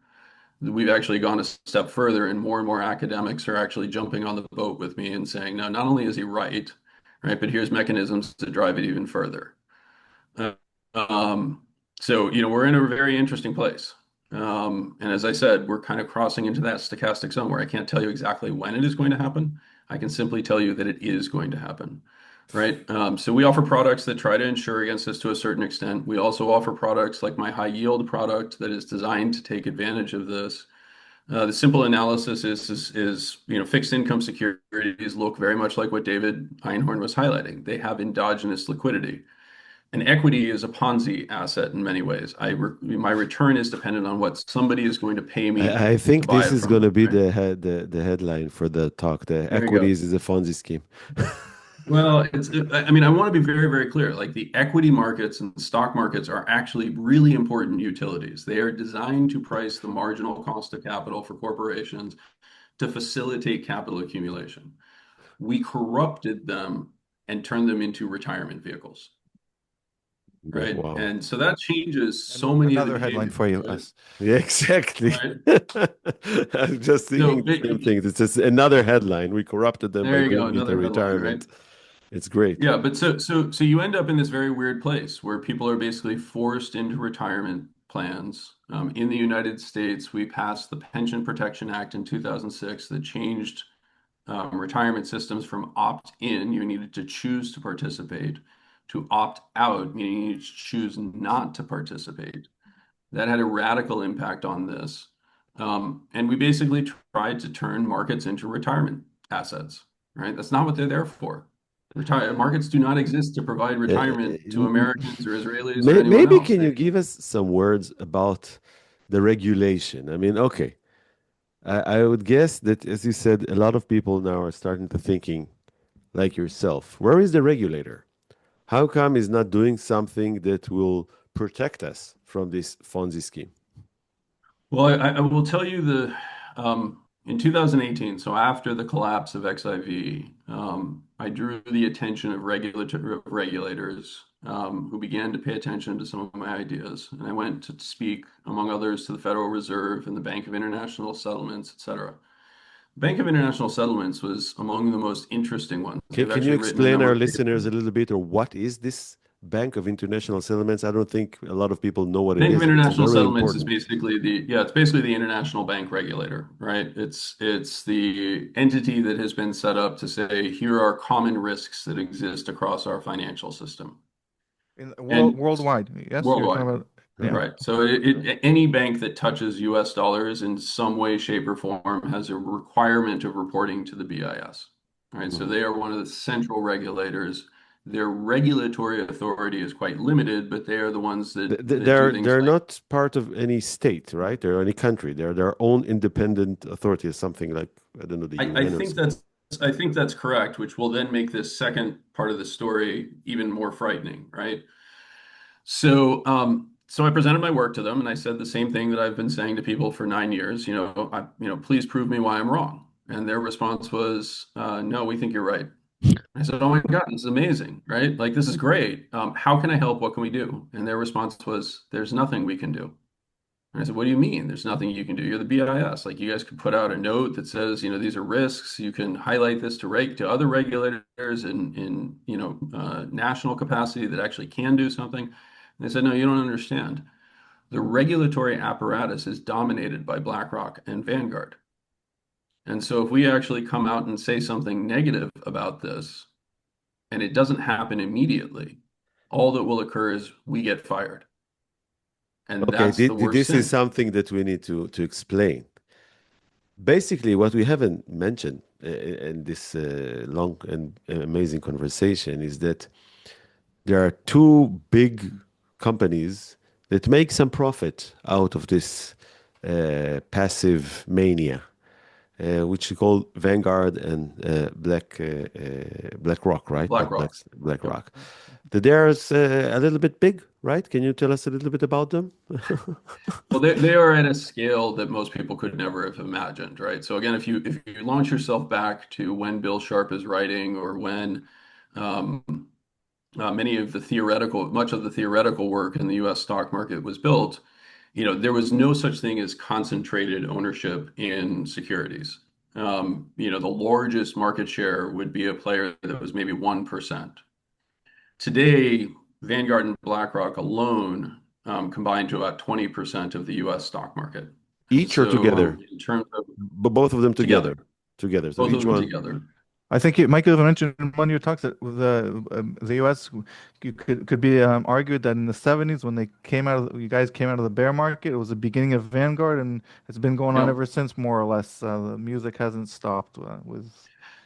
we've actually gone a step further, and more academics are actually jumping on the boat with me and saying, no, not only is he right, but here's mechanisms to drive it even further. So, we're in a very interesting place. And as I said, we're kind of crossing into that stochastic zone where I can't tell you exactly when it is going to happen. I can simply tell you that it is going to happen. Right. So we offer products that try to insure against this to a certain extent. We also offer products like my high yield product that is designed to take advantage of this. The simple analysis is fixed income securities look very much like what David Einhorn was highlighting. They have endogenous liquidity. An equity is a Ponzi asset in many ways. My return is dependent on what somebody is going to pay me I to think buy this it is from going to them, be right? the headline for the talk. The There you go. equities is a Ponzi scheme. Well, I want to be very, very clear. Like the equity markets and stock markets are actually really important utilities. They are designed to price the marginal cost of capital for corporations to facilitate capital accumulation. We corrupted them and turned them into retirement vehicles, right? Wow. And so that changes so many of the Another headline behaviors, for you. right? Yeah, exactly. Right? I'm just So thinking the same thing. It's just another headline. We corrupted them by there you go, doing it in another headline, right? retirement. It's great. Yeah, but so you end up in this very weird place where people are basically forced into retirement plans. In the United States, we passed the Pension Protection Act in 2006 that changed retirement systems from opt-in, you needed to choose to participate, to opt-out, meaning you needed to choose not to participate. That had a radical impact on this. And we basically tried to turn markets into retirement assets, right? That's not what they're there for. Markets do not exist to provide retirement to Americans or Israelis or anyone maybe else. can you give us some words about the regulation? I mean, okay, I would guess that, as you said, a lot of people now are starting to thinking like yourself. Where is the regulator? How come he's not doing something that will protect us from this Ponzi scheme? Well, I will tell you in 2018, so after the collapse of XIV, I drew the attention of regulators who began to pay attention to some of my ideas. And I went to speak, among others, to the Federal Reserve and the Bank of International Settlements, et cetera. Bank of International Settlements was among the most interesting ones. Can you explain our listeners a little bit, or what is this Bank of International Settlements? I don't think a lot of people know what it is. Bank of International Settlements is basically it's basically the international bank regulator, right? It's the entity that has been set up to say, here are common risks that exist across our financial system. Worldwide, yes? Worldwide. Right. So any bank that touches US dollars in some way, shape, or form has a requirement of reporting to the BIS. Right. Mm-hmm. So they are one of the central regulators. Their regulatory authority is quite limited, but they are the ones that they're not part of any state, right? They're any country. They're their own independent authority, or something like, I don't know, the UN. I think that's correct, which will then make this second part of the story even more frightening, right? So I presented my work to them, and I said the same thing that I've been saying to people for 9 years. Please prove me why I'm wrong. And their response was, "No, we think you're right." I said, "Oh my God, this is amazing, right? Like, this is great. How can I help? What can we do?" And their response was, "There's nothing we can do." And I said, "What do you mean? There's nothing you can do? You're the BIS. Like, you guys could put out a note that says, these are risks. You can highlight this to other regulators in national capacity that actually can do something." And they said, "No, you don't understand. The regulatory apparatus is dominated by BlackRock and Vanguard. And so if we actually come out and say something negative about this, and it doesn't happen immediately, all that will occur is we get fired." And okay, that's the worst this thing. is something that we need to explain. Basically, what we haven't mentioned in this long and amazing conversation is that there are two big companies that make some profit out of this passive mania, which we call Vanguard and BlackRock, right? BlackRock. There's a little bit big, right? Can you tell us a little bit about them? Well, they are at a scale that most people could never have imagined, right? So again, if you launch yourself back to when Bill Sharp is writing, or when much of the theoretical work in the U.S. stock market was built, there was no such thing as concentrated ownership in securities. The largest market share would be a player that was maybe 1%. Today, Vanguard and BlackRock alone combine to about 20% of the U.S. stock market. Each or together? In terms of both of them together. Together. So both each of them one together. I think Michael even mentioned in one of your talks that the U.S. could be argued that in the 70s, when you guys came out of the bear market, it was the beginning of Vanguard, and it's been going on ever since, more or less. The music hasn't stopped with.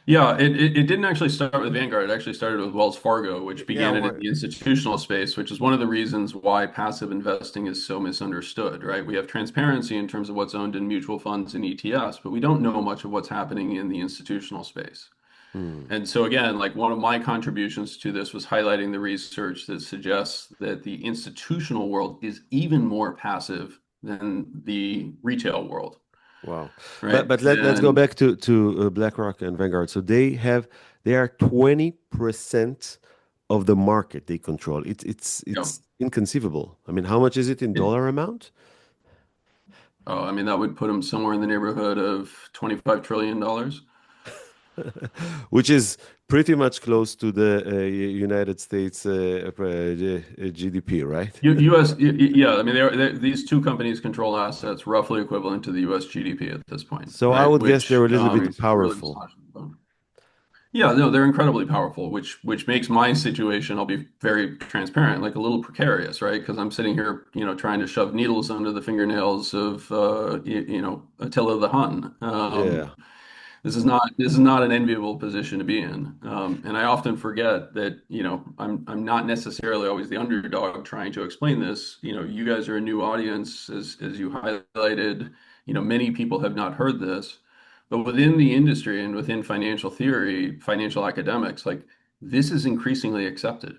Yeah, it didn't actually start with Vanguard. It actually started with Wells Fargo, which began it in the institutional space, which is one of the reasons why passive investing is so misunderstood, right? We have transparency in terms of what's owned in mutual funds and ETFs, but we don't know much of what's happening in the institutional space. And so again, like, one of my contributions to this was highlighting the research that suggests that the institutional world is even more passive than the retail world. Wow. Right? But let's go back to BlackRock and Vanguard. So they are 20% of the market they control. It's inconceivable. I mean, how much is it in dollar amount? Oh, I mean, that would put them somewhere in the neighborhood of $25 trillion. Which is pretty much close to the United States GDP, right? I mean, these two companies control assets roughly equivalent to the U.S. GDP at this point. So right? I would guess they're a little bit powerful. Really Yeah, no, they're incredibly powerful, which makes my situation, I'll be very transparent, like a little precarious, right? Because I'm sitting here, trying to shove needles under the fingernails of, Attila the Hun. Yeah. This is not an enviable position to be in, and I often forget that I'm not necessarily always the underdog trying to explain this. You guys are a new audience, as you highlighted. Many people have not heard this, but within the industry and within financial theory, financial academics, like this is increasingly accepted.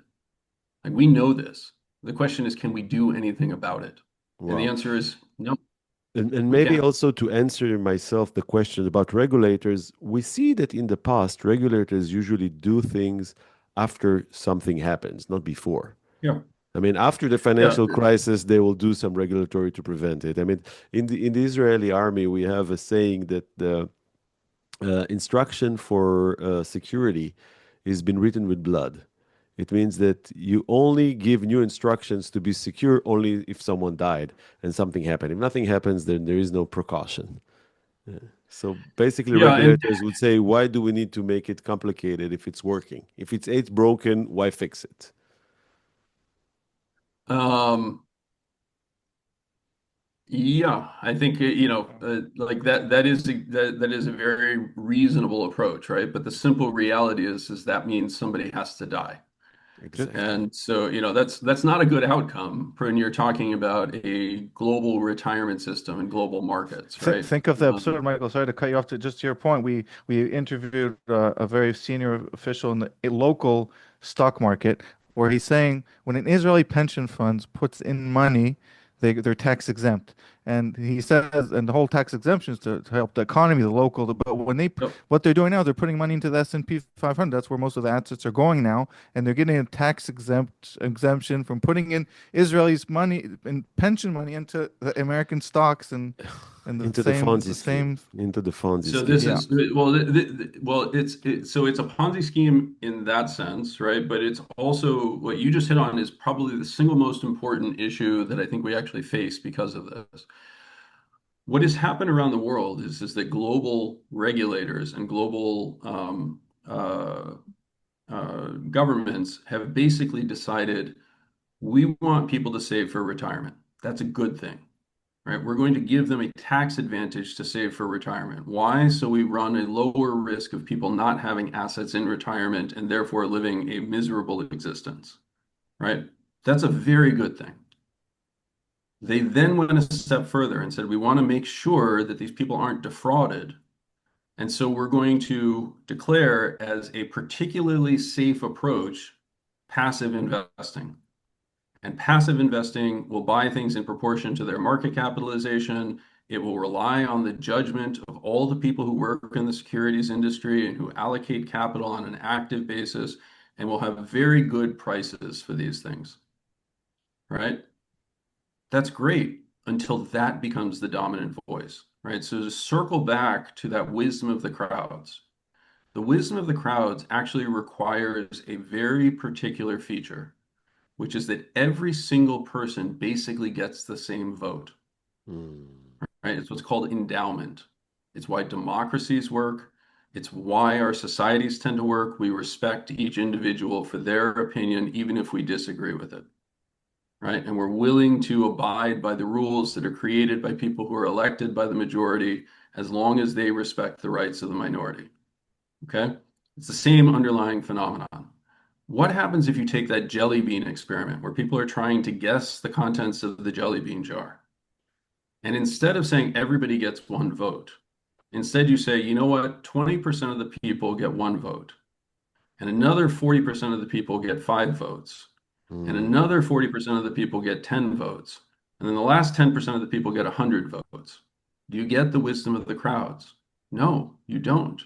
Like we know this. The question is, can we do anything about it? And the Wow. answer is no, And we maybe can't. also to answer myself the question about regulators, we see that in the past, regulators usually do things after something happens, not before. Yeah, I mean, after the yeah. financial crisis, they will do some regulatory to prevent it. I mean, in the Israeli army, we have a saying that the instruction for security has been written with blood. It means that you only give new instructions to be secure only if someone died and something happened. If nothing happens, then there is no precaution. Yeah. So basically, Yeah, and regulators would say, why do we need to make it complicated if it's working? If it's broken, why fix it? um, yeah, I think like that is a very reasonable approach, right? But the simple reality is that means somebody has to die. Exactly. And so, that's not a good outcome when you're talking about a global retirement system and global markets, right? Think of the absurd, Michael. Sorry to cut you off. To your point, we interviewed a very senior official in the local stock market, where he's saying when an Israeli pension funds puts in money, they're tax exempt, and he says, and the whole tax exemption is to help the economy, the local. But when Yep. what they're doing now, they're putting money into the S&P 500. That's where most of the assets are going now, and they're getting a tax exemption from putting in Israelis' money and pension money into the American stocks and Into the Fonzie the scheme. same. Into the Fonzie So scheme. this Yeah. is well, so it's a Ponzi scheme in that sense, right? But it's also what you just hit on is probably the single most important issue that I think we actually face because of this. What has happened around the world is that global regulators and global governments have basically decided we want people to save for retirement. That's a good thing, right? We're going to give them a tax advantage to save for retirement. Why? So we run a lower risk of people not having assets in retirement and therefore living a miserable existence, right? That's a very good thing. They then went a step further and said, we want to make sure that these people aren't defrauded. And so we're going to declare as a particularly safe approach passive investing. And passive investing will buy things in proportion to their market capitalization. It will rely on the judgment of all the people who work in the securities industry and who allocate capital on an active basis, and will have very good prices for these things, right? That's great until that becomes the dominant voice, right? So to circle back to that wisdom of the crowds, the wisdom of the crowds actually requires a very particular feature, which is that every single person basically gets the same vote, right? It's what's called endowment. It's why democracies work. It's why our societies tend to work. We respect each individual for their opinion, even if we disagree with it, right? And we're willing to abide by the rules that are created by people who are elected by the majority, as long as they respect the rights of the minority, okay? It's the same underlying phenomenon. What happens if you take that jelly bean experiment where people are trying to guess the contents of the jelly bean jar? And instead of saying everybody gets one vote, instead you say, you know what, 20% of the people get one vote, and another 40% of the people get 5 votes, and another 40% of the people get 10 votes, and then the last 10% of the people get 100 votes. Do you get the wisdom of the crowds? No, you don't.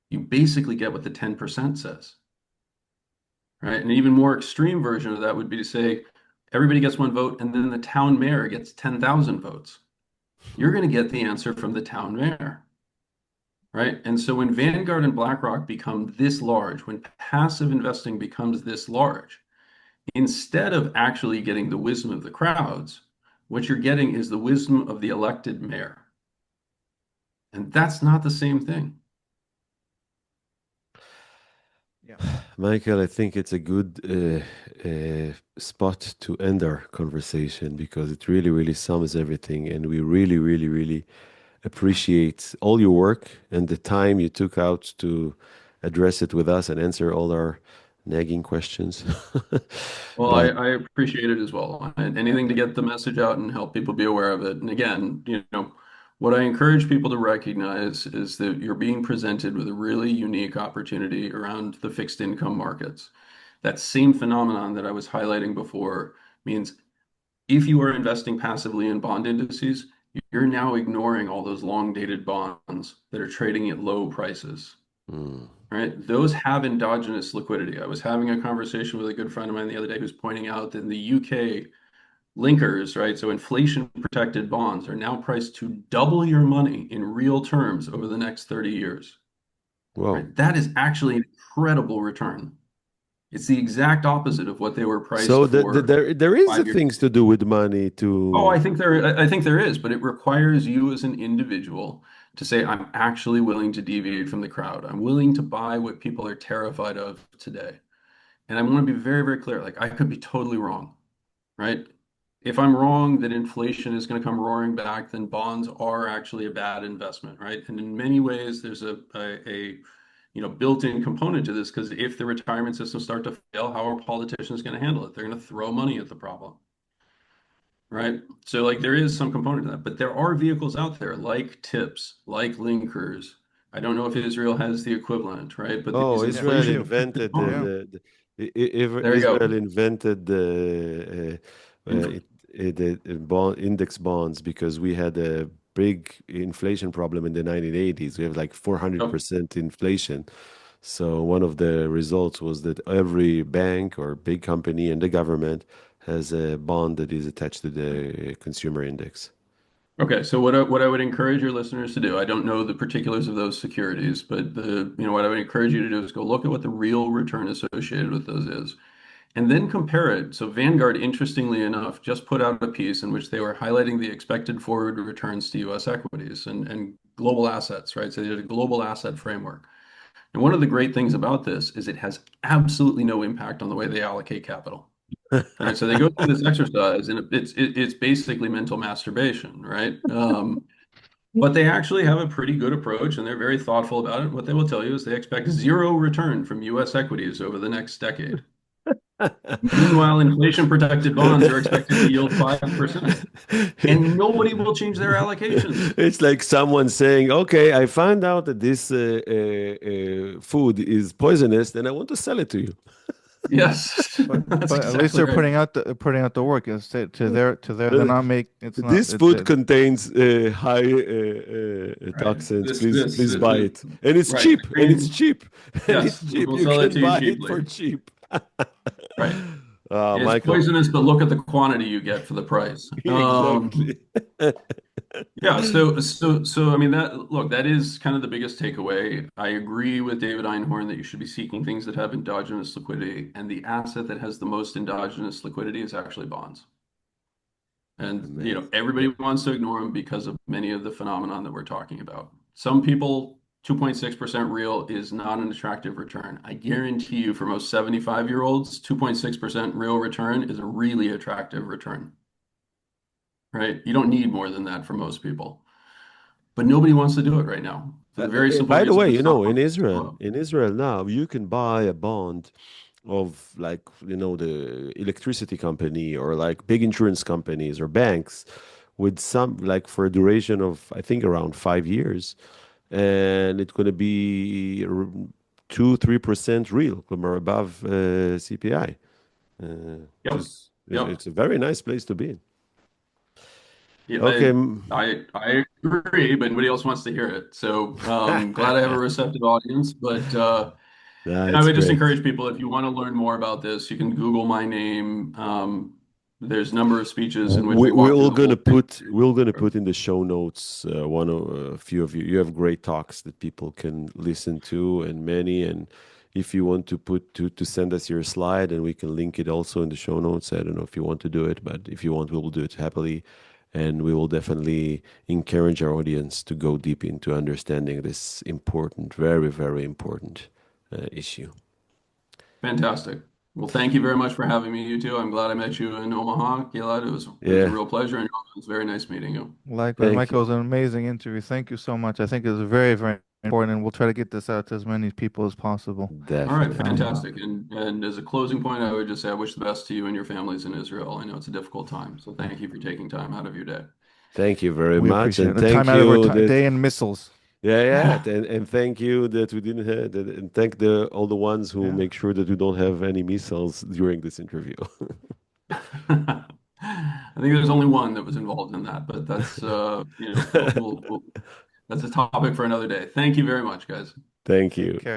You basically get what the 10% says. Right? An even more extreme version of that would be to say everybody gets one vote and then the town mayor gets 10,000 votes. You're going to get the answer from the town mayor. Right? And so when Vanguard and BlackRock become this large, when passive investing becomes this large, instead of actually getting the wisdom of the crowds, what you're getting is the wisdom of the elected mayor. And that's not the same thing. Yeah. Michael, I think it's a good spot to end our conversation because it really, really sums everything. And we really, really, really appreciate all your work and the time you took out to address it with us and answer all our nagging questions. Well, But I appreciate it as well. Anything to get the message out and help people be aware of it. And again, what I encourage people to recognize is that you're being presented with a really unique opportunity around the fixed income markets. That same phenomenon that I was highlighting before means if you are investing passively in bond indices, you're now ignoring all those long dated bonds that are trading at low prices. mm, Right? Those have endogenous liquidity. I was having a conversation with a good friend of mine the other day who's pointing out that in the UK, linkers, right? So inflation protected bonds are now priced to double your money in real terms over the next 30 years. wow. Right? That is actually an incredible return. It's the exact opposite of what they were priced So for there is 5 years. things to do with money Oh, I to. think there is, but it requires you as an individual to say, I'm actually willing to deviate from the crowd. I'm willing to buy what people are terrified of today. And I want to be very, very clear. Like I could be totally wrong, right? If I'm wrong that inflation is going to come roaring back, then bonds are actually a bad investment, right? And in many ways, there's a built-in component to this because if the retirement systems start to fail, how are politicians going to handle it? They're going to throw money at the problem. Right. So like there is some component to that, but there are vehicles out there like tips, like linkers. I don't know if Israel has the equivalent, right? But Oh, these Yeah, we Israel inflation do. invented Yeah. there you go. Israel invented Inf- the bond index bonds because we had a big inflation problem in the 1980s. We have like oh, 400% inflation. So one of the results was that every bank or big company and the government has a bond that is attached to the consumer index. Okay, so what I would encourage your listeners to do, I don't know the particulars of those securities, but what I would encourage you to do is go look at what the real return associated with those is. And then compare it. So Vanguard, interestingly enough, just put out a piece in which they were highlighting the expected forward returns to US equities and global assets, right? So they did a global asset framework. And one of the great things about this is it has absolutely no impact on the way they allocate capital. Right? So they go through this exercise and it's basically mental masturbation, right? But they actually have a pretty good approach and they're very thoughtful about it. What they will tell you is they expect zero return from US equities over the next decade. Meanwhile, inflation-protected bonds are expected to yield 5%, and nobody will change their allocations. It's like someone saying, "Okay, I found out that this food is poisonous, and I want to sell it to you." Yes, But that's but at least exactly they're right. putting out the work. It's to their they're Uh, not make it's not This it, food it contains high Right. toxins. This, Please buy it, and it's right. cheap, and it's cheap, and it's Yes, we cheap. will You sell it can to you buy it for cheaply. cheap. Right. It's Michael, poisonous, but look at the quantity you get for the price. exactly. Yeah, so I mean that is kind of the biggest takeaway. I agree with David Einhorn that you should be seeking things that have endogenous liquidity, and the asset that has the most endogenous liquidity is actually bonds. And Amazing. everybody wants to ignore them because of many of the phenomenon that we're talking about. Some people, 2.6% real is not an attractive return. I guarantee you for most 75-year-olds, 2.6% real return is a really attractive return, right? You don't need more than that for most people. But nobody wants to do it right now for the very simple By the reason way, the stock in market is so Israel, low. now you can buy a bond of like, the electricity company or like big insurance companies or banks with some like for a duration of I think around 5 years, and it's going to be 2-3% real or above CPI, which Yep. is Yep. it's a very nice place to be in. Yeah, Okay, I agree, but nobody else wants to hear it. So glad I have a receptive audience. But and I that's would just great. encourage people, if you want to learn more about this, you can Google my name. There's a number of speeches in which we walk through the whole thing. We're gonna put in the show notes one of a few of you. You have great talks that people can listen to, and many. And if you want to put to send us your slide, and we can link it also in the show notes. I don't know if you want to do it, but if you want, we will do it happily, and we will definitely encourage our audience to go deep into understanding this important, very very important issue. Fantastic. Well, thank you very much for having me, you two. I'm glad I met you in Omaha, Gilad. It was a real pleasure, and it was very nice meeting you. Likewise, Thank Michael, it was an amazing interview. Thank you so much. I think it was very, very important, and we'll try to get this out to as many people as possible. All right, Definitely. fantastic. And as a closing point, I would just say I wish the best to you and your families in Israel. I know it's a difficult time, so thank you for taking time out of your day. Thank you very We much, appreciate and it. The thank time out of our you that day and missiles. and thank you that we didn't have that, and thank all the ones who make sure that we don't have any missiles during this interview. I think there's only one that was involved in that, but that's that's a topic for another day. Thank you very much, guys. Thank you. Take care.